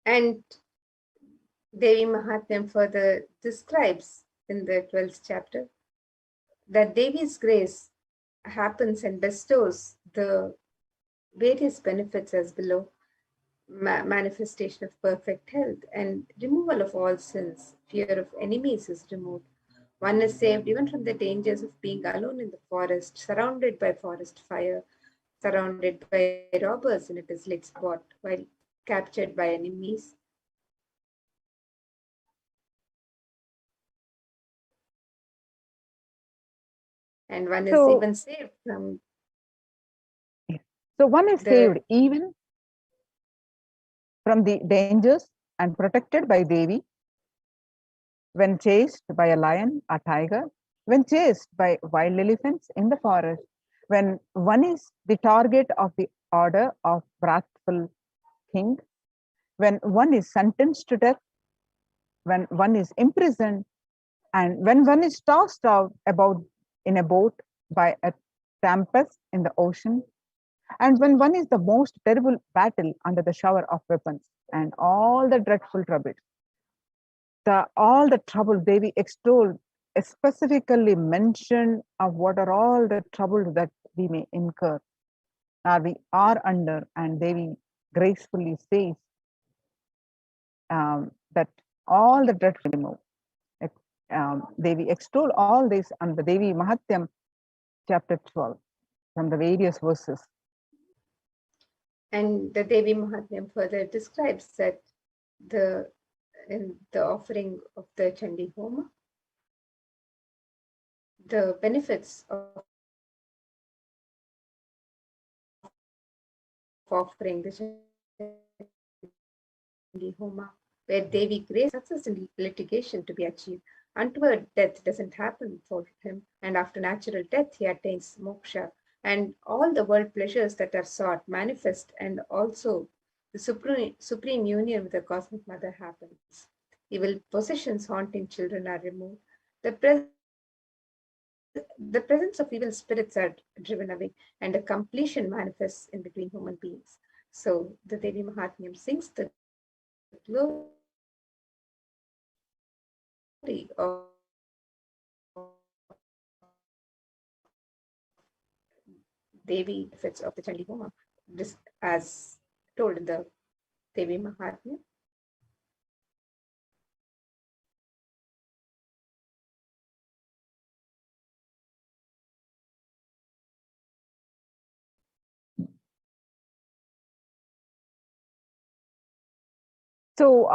And Devi Mahatmyam further describes in the 12th chapter that Devi's grace happens and bestows the various benefits as below: manifestation of perfect health and removal of all sins. Fear of enemies is removed. One is saved even from the dangers of being alone in the forest, surrounded by forest fire, surrounded by robbers in a desolate spot, while captured by enemies. And one is So, even saved from so one is the saved even from the dangers and protected by Devi when chased by a lion or tiger, when chased by wild elephants in the forest, when one is the target of the order of wrathful king, when one is sentenced to death, when one is imprisoned, and when one is tossed out about in a boat by a tempest in the ocean, and when one is the most terrible battle under the shower of weapons and all the dreadful troubles. All the trouble Devi extolled specifically mention of what are all the troubles that we may incur or we are under, and Devi gracefully says that all the dreadful remove. Devi extol all this on the Devi Mahatyam chapter 12 from the various verses. And the Devi Mahatmyam further describes that in the offering of the Chandi Homa, the benefits of offering the Chandi Homa, where Devi grace success in litigation to be achieved. Untoward death doesn't happen for him, and after natural death, he attains moksha, and all the world pleasures that are sought manifest, and also the supreme union with the cosmic mother happens. Evil possessions haunting children are removed. The presence of evil spirits are driven away, and a completion manifests in between human beings. So the Devi Mahatmyam sings the glory of Devi benefits of the Chandi Homa, this as told in the Devi Mahatmya. So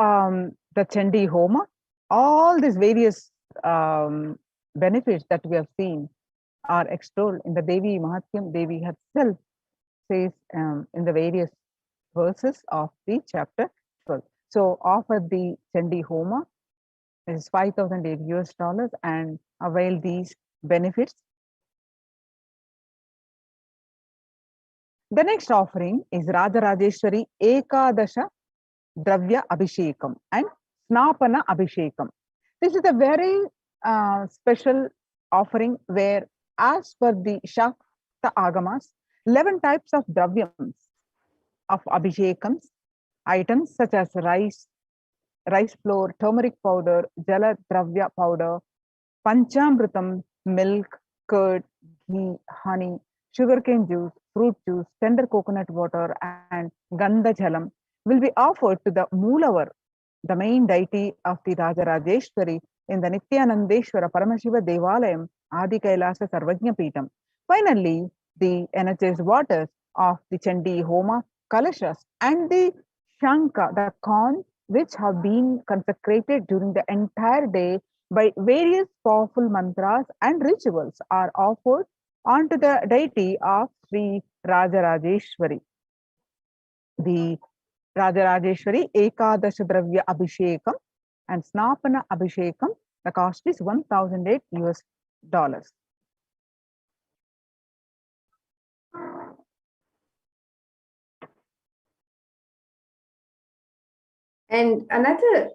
the Chandi Homa, all these various benefits that we have seen are extolled in the Devi Mahatyam. Devi herself says in the various verses of the chapter 12. So offer the Chandi Homa, is $5,000 US, and avail these benefits. The next offering is Rajarajeshwari Ekadasha Dravya Abhishekam and Snapana Abhishekam. This is a very special offering where, as per the Shakta Agamas, 11 types of dravyams of Abhishekams, items such as rice flour, turmeric powder, jala dravya powder, panchamritam, milk, curd, ghee, honey, sugarcane juice, fruit juice, tender coconut water, and gandha jalam will be offered to the Moolavar, the main deity of the Rajarajeshwari in the Nithyanandeshwara Paramashiva Devalayam, Adi Kailasa'S Sarvajna Peetam. Finally, the energized waters of the Chandi Homa, Kalashas, and the Shanka, the corn, which have been consecrated during the entire day by various powerful mantras and rituals, are offered onto the deity of Sri Rajarajeshwari. The Rajarajeshwari Ekadasha Dravya Abhishekam and Snapana Abhishekam, the cost is $1,008 US. And another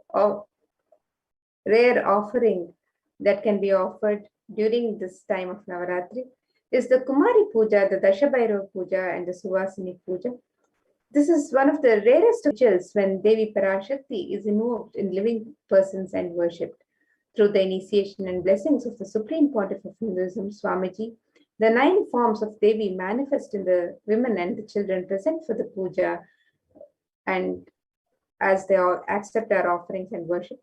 rare offering that can be offered during this time of Navaratri is the Kumari Puja, the Dashabhairava Puja, and the Suvasini Puja. This is one of the rarest rituals when Devi Parashakti is invoked in living persons and worshipped. Through the initiation and blessings of the Supreme Pontiff of Hinduism, Swamiji, the 9 forms of Devi manifest in the women and the children present for the puja, and as they all accept our offerings and worship.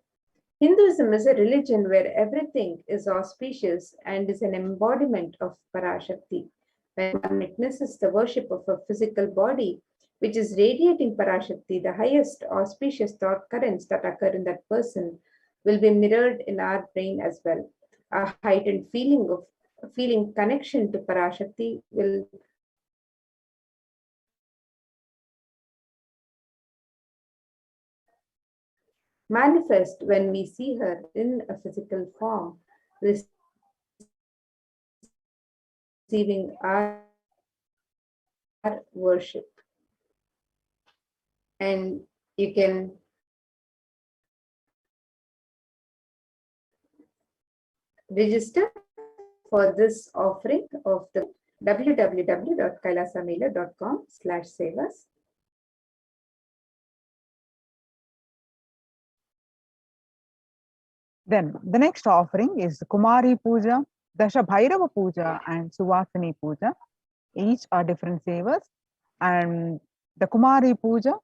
Hinduism is a religion where everything is auspicious and is an embodiment of Parashakti. When one witnesses the worship of a physical body, which is radiating Parashakti, the highest auspicious thought currents that occur in that person will be mirrored in our brain as well. A heightened feeling connection to Parashakti will manifest when we see her in a physical form, receiving our worship. And you can register for this offering of the www.kailasamela.com/sevas. Then the next offering is Kumari Puja, Dasha Bhairava Puja, and Suvasini Puja. Each are different sevas. And the Kumari Puja,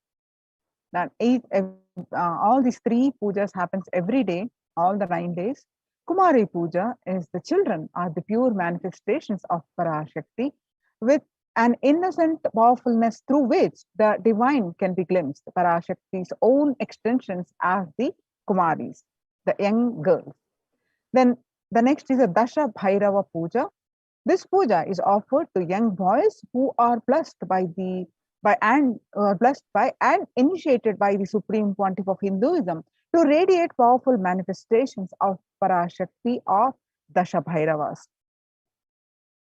all these 3 pujas happens every day, all the 9 days. Kumari Puja is the children are the pure manifestations of Parashakti with an innocent powerfulness through which the divine can be glimpsed. Parashakti's own extensions as the Kumaris, the young girls. Then the next is a Dasha Bhairava Puja. This puja is offered to young boys who are blessed by and initiated by the Supreme Pontiff of Hinduism to radiate powerful manifestations of Parashakti of Dasha Bhairavas.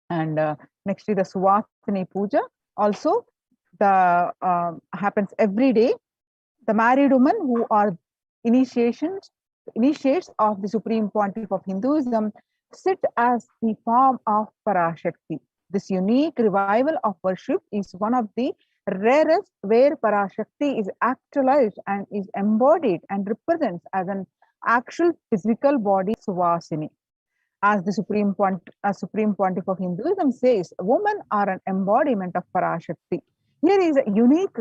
And next is the Suvasini Puja. Also, the happens every day. The married women who are initiates of the Supreme Pontiff of Hinduism sit as the form of Parashakti. This unique revival of worship is one of the rarest where Parashakti is actualized and is embodied and represents as an actual physical body, Suvasini. As the Supreme Pontiff of Hinduism says, women are an embodiment of Parashakti. Here is a unique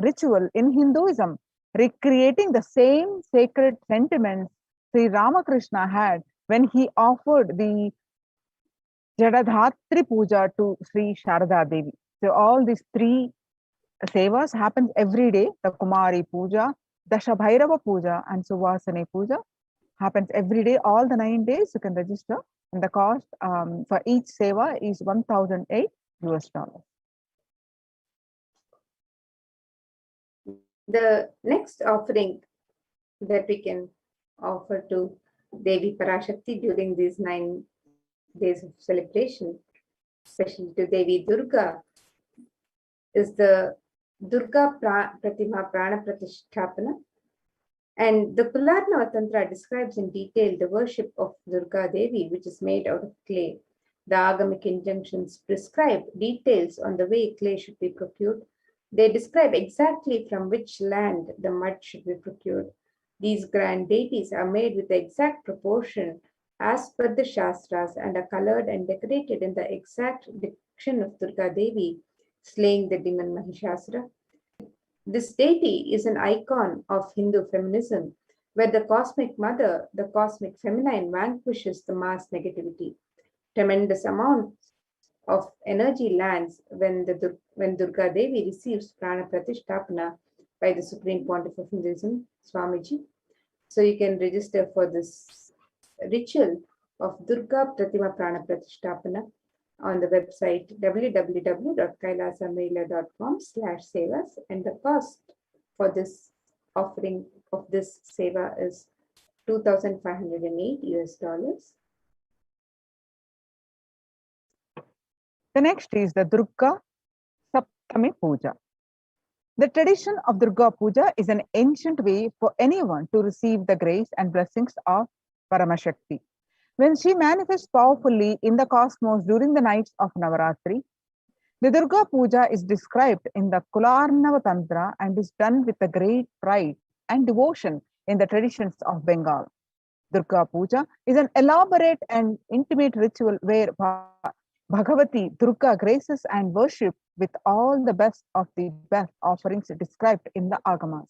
ritual in Hinduism, recreating the same sacred sentiments Sri Ramakrishna had when he offered the Jadadhatri Puja to Sri Sharada Devi. So all these 3 sevas happens every day. The Kumari Puja, Dasha Bhairava Puja, and Suvasini Puja happens every day, all the 9 days. You can register, and the cost for each seva is $1,008. The next offering that we can offer to Devi Parashakti during these 9 days of celebration, especially to Devi Durga, is the Durga Pratima Prana Pratishtapana. And the Kularnava Tantra describes in detail the worship of Durga Devi, which is made out of clay. The Agamic injunctions prescribe details on the way clay should be procured. They describe exactly from which land the mud should be procured. These grand deities are made with the exact proportion as per the Shastras and are colored and decorated in the exact depiction of Durga Devi slaying the demon Mahishasura. This deity is an icon of Hindu feminism, where the cosmic mother, the cosmic feminine, vanquishes the mass negativity. Tremendous amounts of energy lands when Durga Devi receives Prana Pratishtapana by the Supreme Pontiff of Hinduism, Swamiji. So you can register for this ritual of Durga Pratima Prana Pratishtapana on the website www.kailasamela.com/sevas, and the cost for this offering of this seva is $2,508. The next is the Durga Saptami Puja. The tradition of Durga Puja is an ancient way for anyone to receive the grace and blessings of Paramashakti. When she manifests powerfully in the cosmos during the nights of Navaratri, The Durga Puja is described in the Kularnava Tantra and is done with a great pride and devotion in the traditions of Bengal. Durga Puja is an elaborate and intimate ritual where Bhagavati Durga graces and worship with all the best of the best offerings described in the Agamas.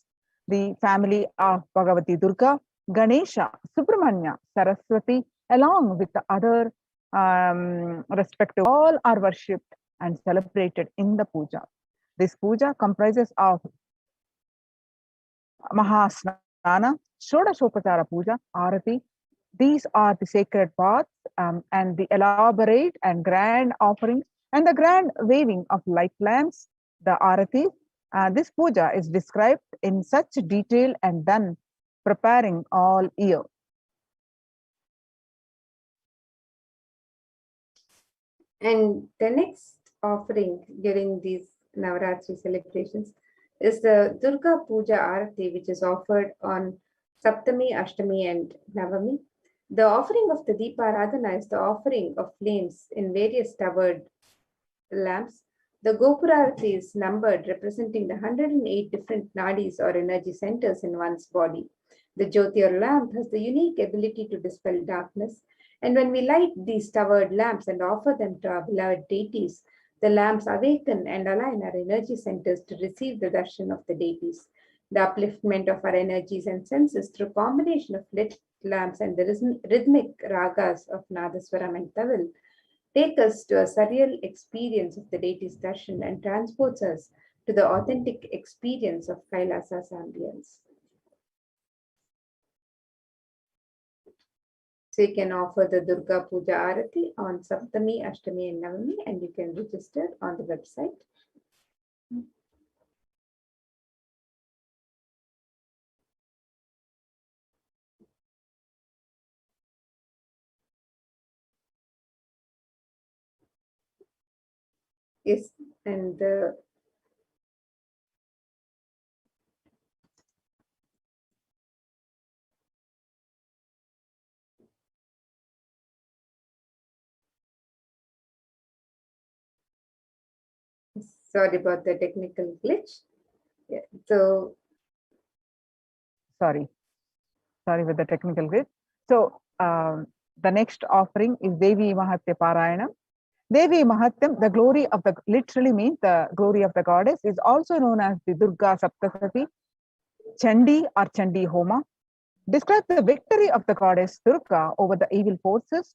The family of Bhagavati Durga, Ganesha, Subramanya, Saraswati, along with the other respective, all are worshipped and celebrated in the puja. This puja comprises of Mahasnana, Shodashopachara Puja, Arati. These are the sacred baths and the elaborate and grand offerings and the grand waving of light lamps, the Arati. This puja is described in such detail and done preparing all year. And the next offering during these Navaratri celebrations is the Durga Puja Arati, which is offered on Saptami, Ashtami, and Navami. The offering of the Deeparadhana is the offering of flames in various towered lamps. The Gopurarati is numbered, representing the 108 different nadis or energy centers in one's body. The Jyoti or lamp has the unique ability to dispel darkness. And when we light these towered lamps and offer them to our beloved deities, the lamps awaken and align our energy centers to receive the darshan of the deities. The upliftment of our energies and senses through combination of lit lamps and the rhythmic ragas of Nadaswaram and Tawil take us to a surreal experience of the deity's darshan and transports us to the authentic experience of Kailasa'S ambience. So you can offer the Durga Puja Arati on Saptami, Ashtami, and Navami, and you can register on the website. Yes, and sorry about the technical glitch. Yeah, so Sorry with the technical glitch. So the next offering is Devi Mahatya Parayana. Devi Mahatyam, the glory of the, literally means the glory of the goddess, is also known as the Durga Saptasati, Chandi or Chandi Homa. Describes the victory of the goddess Durga over the evil forces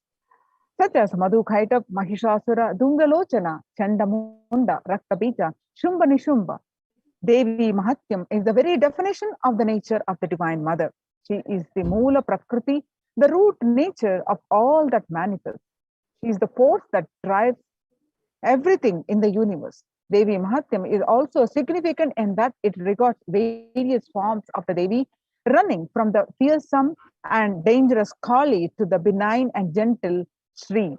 such as Madhukaitap, Mahishasura, Dungalochana, Chandamunda, Raktabija, Shumba Nishumba. Devi Mahatyam is the very definition of the nature of the Divine Mother. She is the Moola Prakriti, the root nature of all that manifests. She is the force that drives everything in the universe. Devi Mahatyam is also significant in that it regards various forms of the Devi running from the fearsome and dangerous Kali to the benign and gentle Sri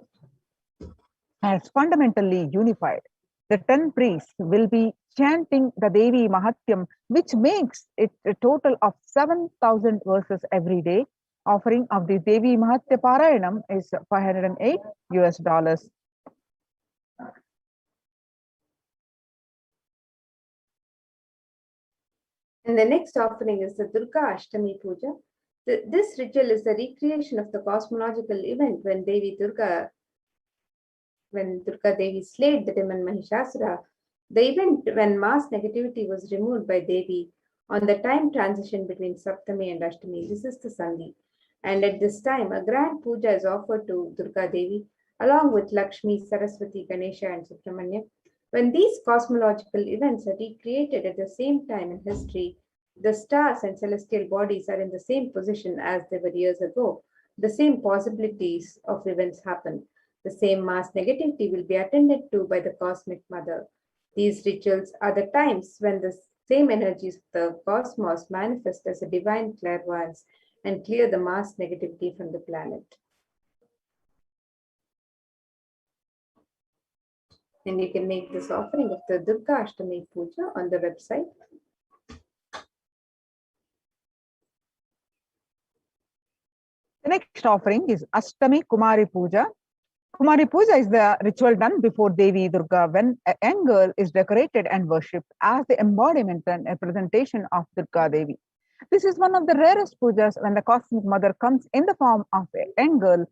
as fundamentally unified. The 10 priests will be chanting the Devi Mahatyam, which makes it a total of 7,000 verses every day. Offering of the Devi Mahatya Parayanam is $508. And the next offering is the Durga Ashtami Puja. This ritual is the recreation of the cosmological event when Durga Devi slayed the demon Mahishasura. The event when mass negativity was removed by Devi on the time transition between Saptami and Ashtami. This is the Sandhi. And at this time, a grand puja is offered to Durga Devi along with Lakshmi, Saraswati, Ganesha, and Subramanya. When these cosmological events are recreated at the same time in history, the stars and celestial bodies are in the same position as they were years ago. The same possibilities of events happen. The same mass negativity will be attended to by the cosmic mother. These rituals are the times when the same energies of the cosmos manifest as a divine clairvoyance and clear the mass negativity from the planet. And you can make this offering of the Durga Ashtami Puja on the website. The next offering is Ashtami Kumari Puja. Kumari Puja is the ritual done before Devi Durga when a young girl is decorated and worshipped as the embodiment and representation of Durga Devi. This is one of the rarest pujas when the Cosmic Mother comes in the form of a young girl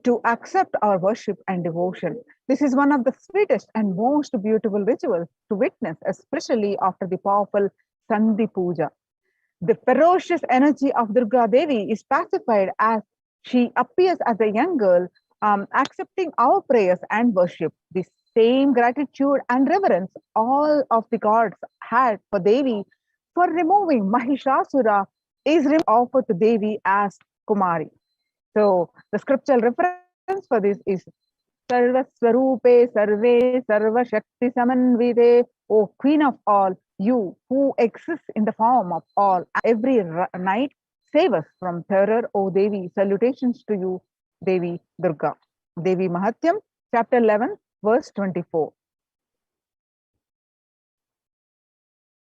to accept our worship and devotion. This is one of the sweetest and most beautiful rituals to witness, especially after the powerful Sandhi Puja. The ferocious energy of Durga Devi is pacified as she appears as a young girl, accepting our prayers and worship. The same gratitude and reverence all of the gods had for Devi for removing Mahishasura is offered to Devi as Kumari. So the scriptural reference for this is Sarvaswarupe Sarve Sarva Shakti Samanvide, O Queen of all, you who exist in the form of all, every night save us from terror, O Devi. Salutations to you, Devi Durga. Devi Mahatyam, chapter 11, verse 24.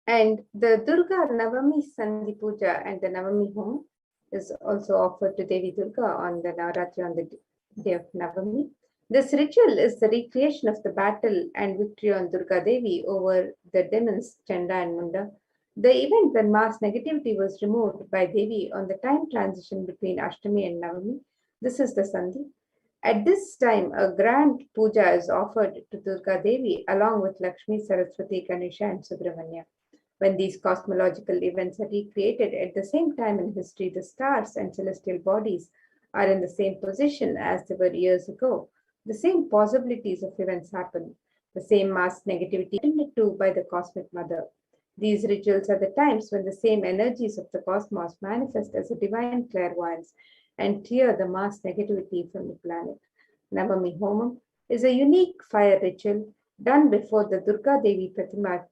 And the Durga Navami Sandhi Puja and the Navami Home is also offered to Devi Durga on the Navaratri on the day of Navami. This ritual is the recreation of the battle and victory on Durga Devi over the demons Chanda and Munda. The event when mass negativity was removed by Devi on the time transition between Ashtami and Navami. This is the Sandhi. At this time, a grand puja is offered to Durga Devi along with Lakshmi, Saraswati, Ganesha, and Subramanya. When these cosmological events are recreated at the same time in history, the stars and celestial bodies are in the same position as they were years ago. The same possibilities of events happen. The same mass negativity attended to by the Cosmic Mother. These rituals are the times when the same energies of the cosmos manifest as a divine clairvoyance and clear the mass negativity from the planet. Navami Homam is a unique fire ritual done before the Durga Devi Pratima,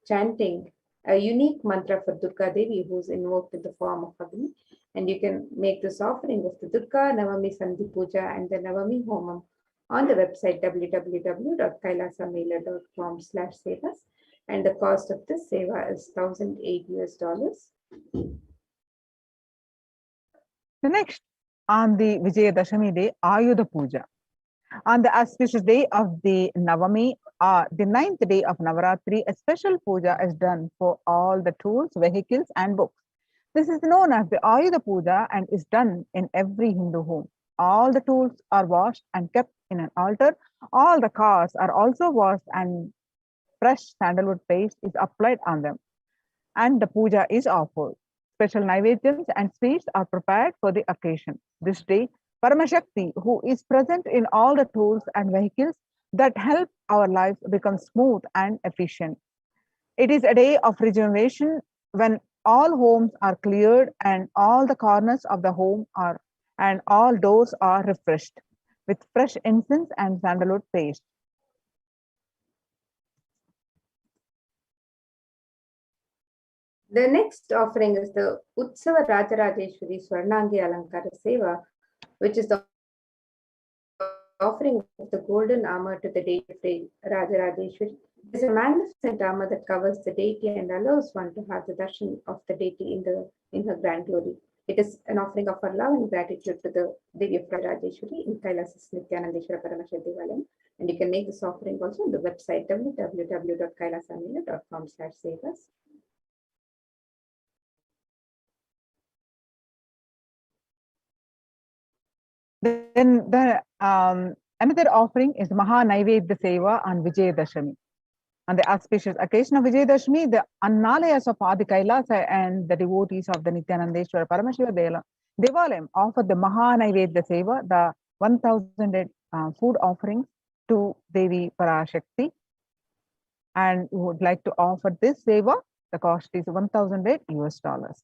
chanting a unique mantra for Durga Devi who is invoked in the form of Agni. And you can make this offering of the Durga Navami Sandhi Puja and the Navami Homam on the website www.kailasamaila.com/sevas, and the cost of this seva is $1,008. The next, on the Vijayadashami day, Ayudha Puja. On the auspicious day of the Navami, the 9th day of Navaratri, a special puja is done for all the tools, vehicles, and books. This is known as the Ayudha Puja and is done in every Hindu home. All the tools are washed and kept in an altar. All the cars are also washed and fresh sandalwood paste is applied on them. And the puja is offered. Special naivedyams and sweets are prepared for the occasion. This day, Paramashakti, who is present in all the tools and vehicles that help our lives become smooth and efficient. It is a day of regeneration when all homes are cleared and all the corners of the home are and all doors are refreshed with fresh incense and sandalwood paste. The next offering is the Utsava Rajarajeshwari Swarnangi Alankara Seva, which is the offering of the golden armor to the deity Rajarajeshwari. It is a magnificent armor that covers the deity and allows one to have the darshan of the deity in her grand glory. It is an offering of our love and gratitude to the Devi of Rajarajeshwari in Kailasa'S Nithyananda Paramashivam. And you can make this offering also on the website www.kailasa'S.com/sevas. Then another offering is Maha Naivedya Seva on Vijayadashami. On the auspicious occasion of Vijayadashami, the Annalayas of Adi Kailasa and the devotees of the Nithyanandeshwara Paramashiva Devalayam offer the Maha Naivedya Seva, the 1,000 food offerings to Devi Parashakti. And we would like to offer this seva. The cost is $1,008.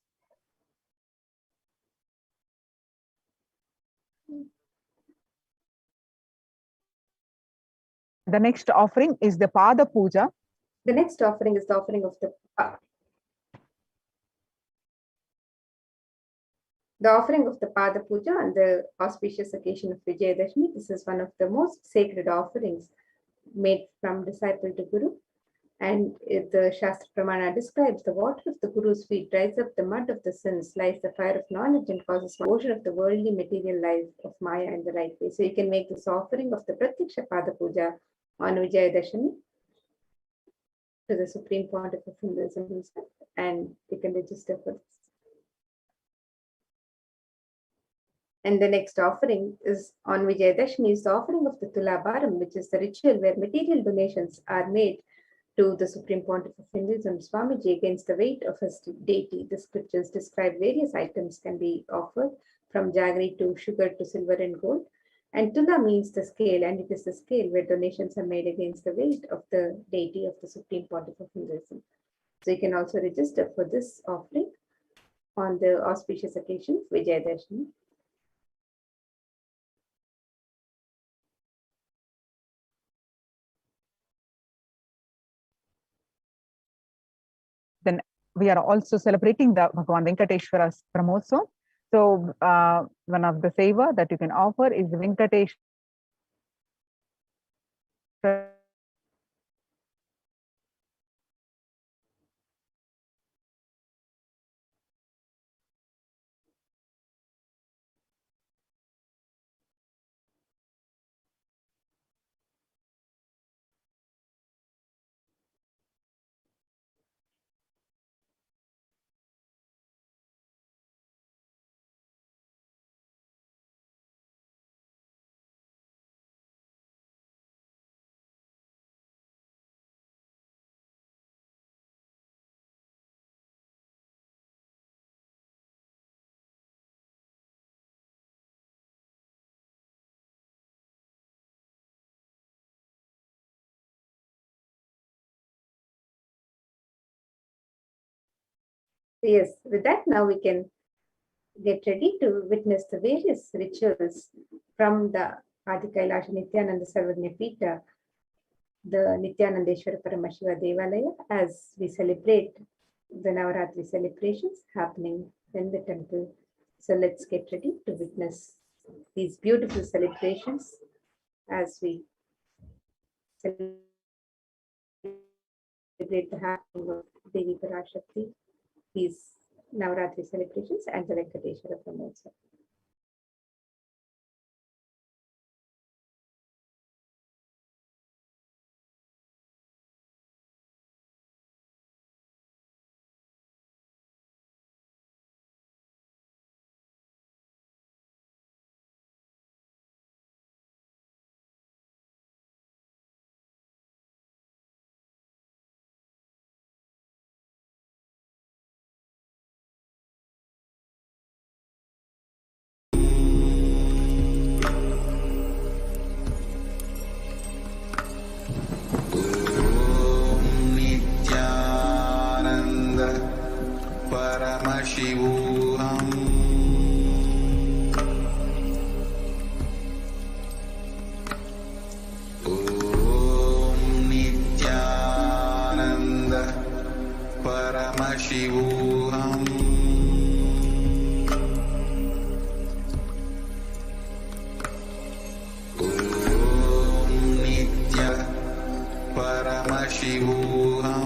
The next offering is the Pada Puja. The next offering is the offering of the Pada Puja on the auspicious occasion of Vijayadashami. This is one of the most sacred offerings made from disciple to Guru. And the Shastra Pramana describes the water of the Guru's feet dries up the mud of the sins, lights the fire of knowledge, and causes motion of the worldly material life of Maya in the right way. So you can make this offering of the Pratyaksha Pada Puja on Vijayadashami to the Supreme Pontiff of Hinduism himself, and you can register for this. And the next offering is on Vijayadashami is the offering of the Tulabharam, which is the ritual where material donations are made to the Supreme Pontiff of Hinduism, Swamiji, against the weight of his deity. The scriptures describe various items can be offered, from jaggery to sugar to silver and gold. And Tula means the scale, and it is the scale where donations are made against the weight of the deity of the Supreme Pontiff of Hinduism. So you can also register for this offering on the auspicious occasion of Vijayadashami. Then we are also celebrating the Bhagavan Venkateshwara's Brahmotsav. So one of the seva that you can offer is the Venkateshwara Yes, with that now we can get ready to witness the various rituals from the Adi Kailasha Nithyananda Sarvagnya Pita, the Nithyanandeshwara Paramashiva Devalaya, as we celebrate the Navaratri celebrations happening in the temple. So let's get ready to witness these beautiful celebrations as we celebrate the happening of Devi Parashakti, these Navaratri celebrations, and the Venkateshwara Brahmotsav. Paramashivoham. Om Nithyananda Paramashivoham. Om Nitya Paramashivoham.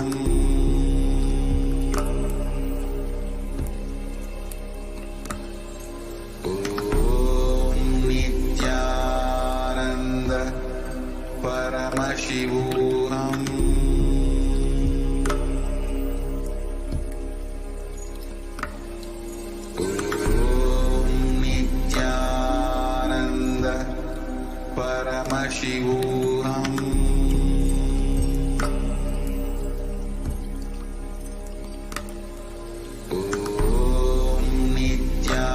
Paramashivoham. Om Nithyananda Paramashivoham.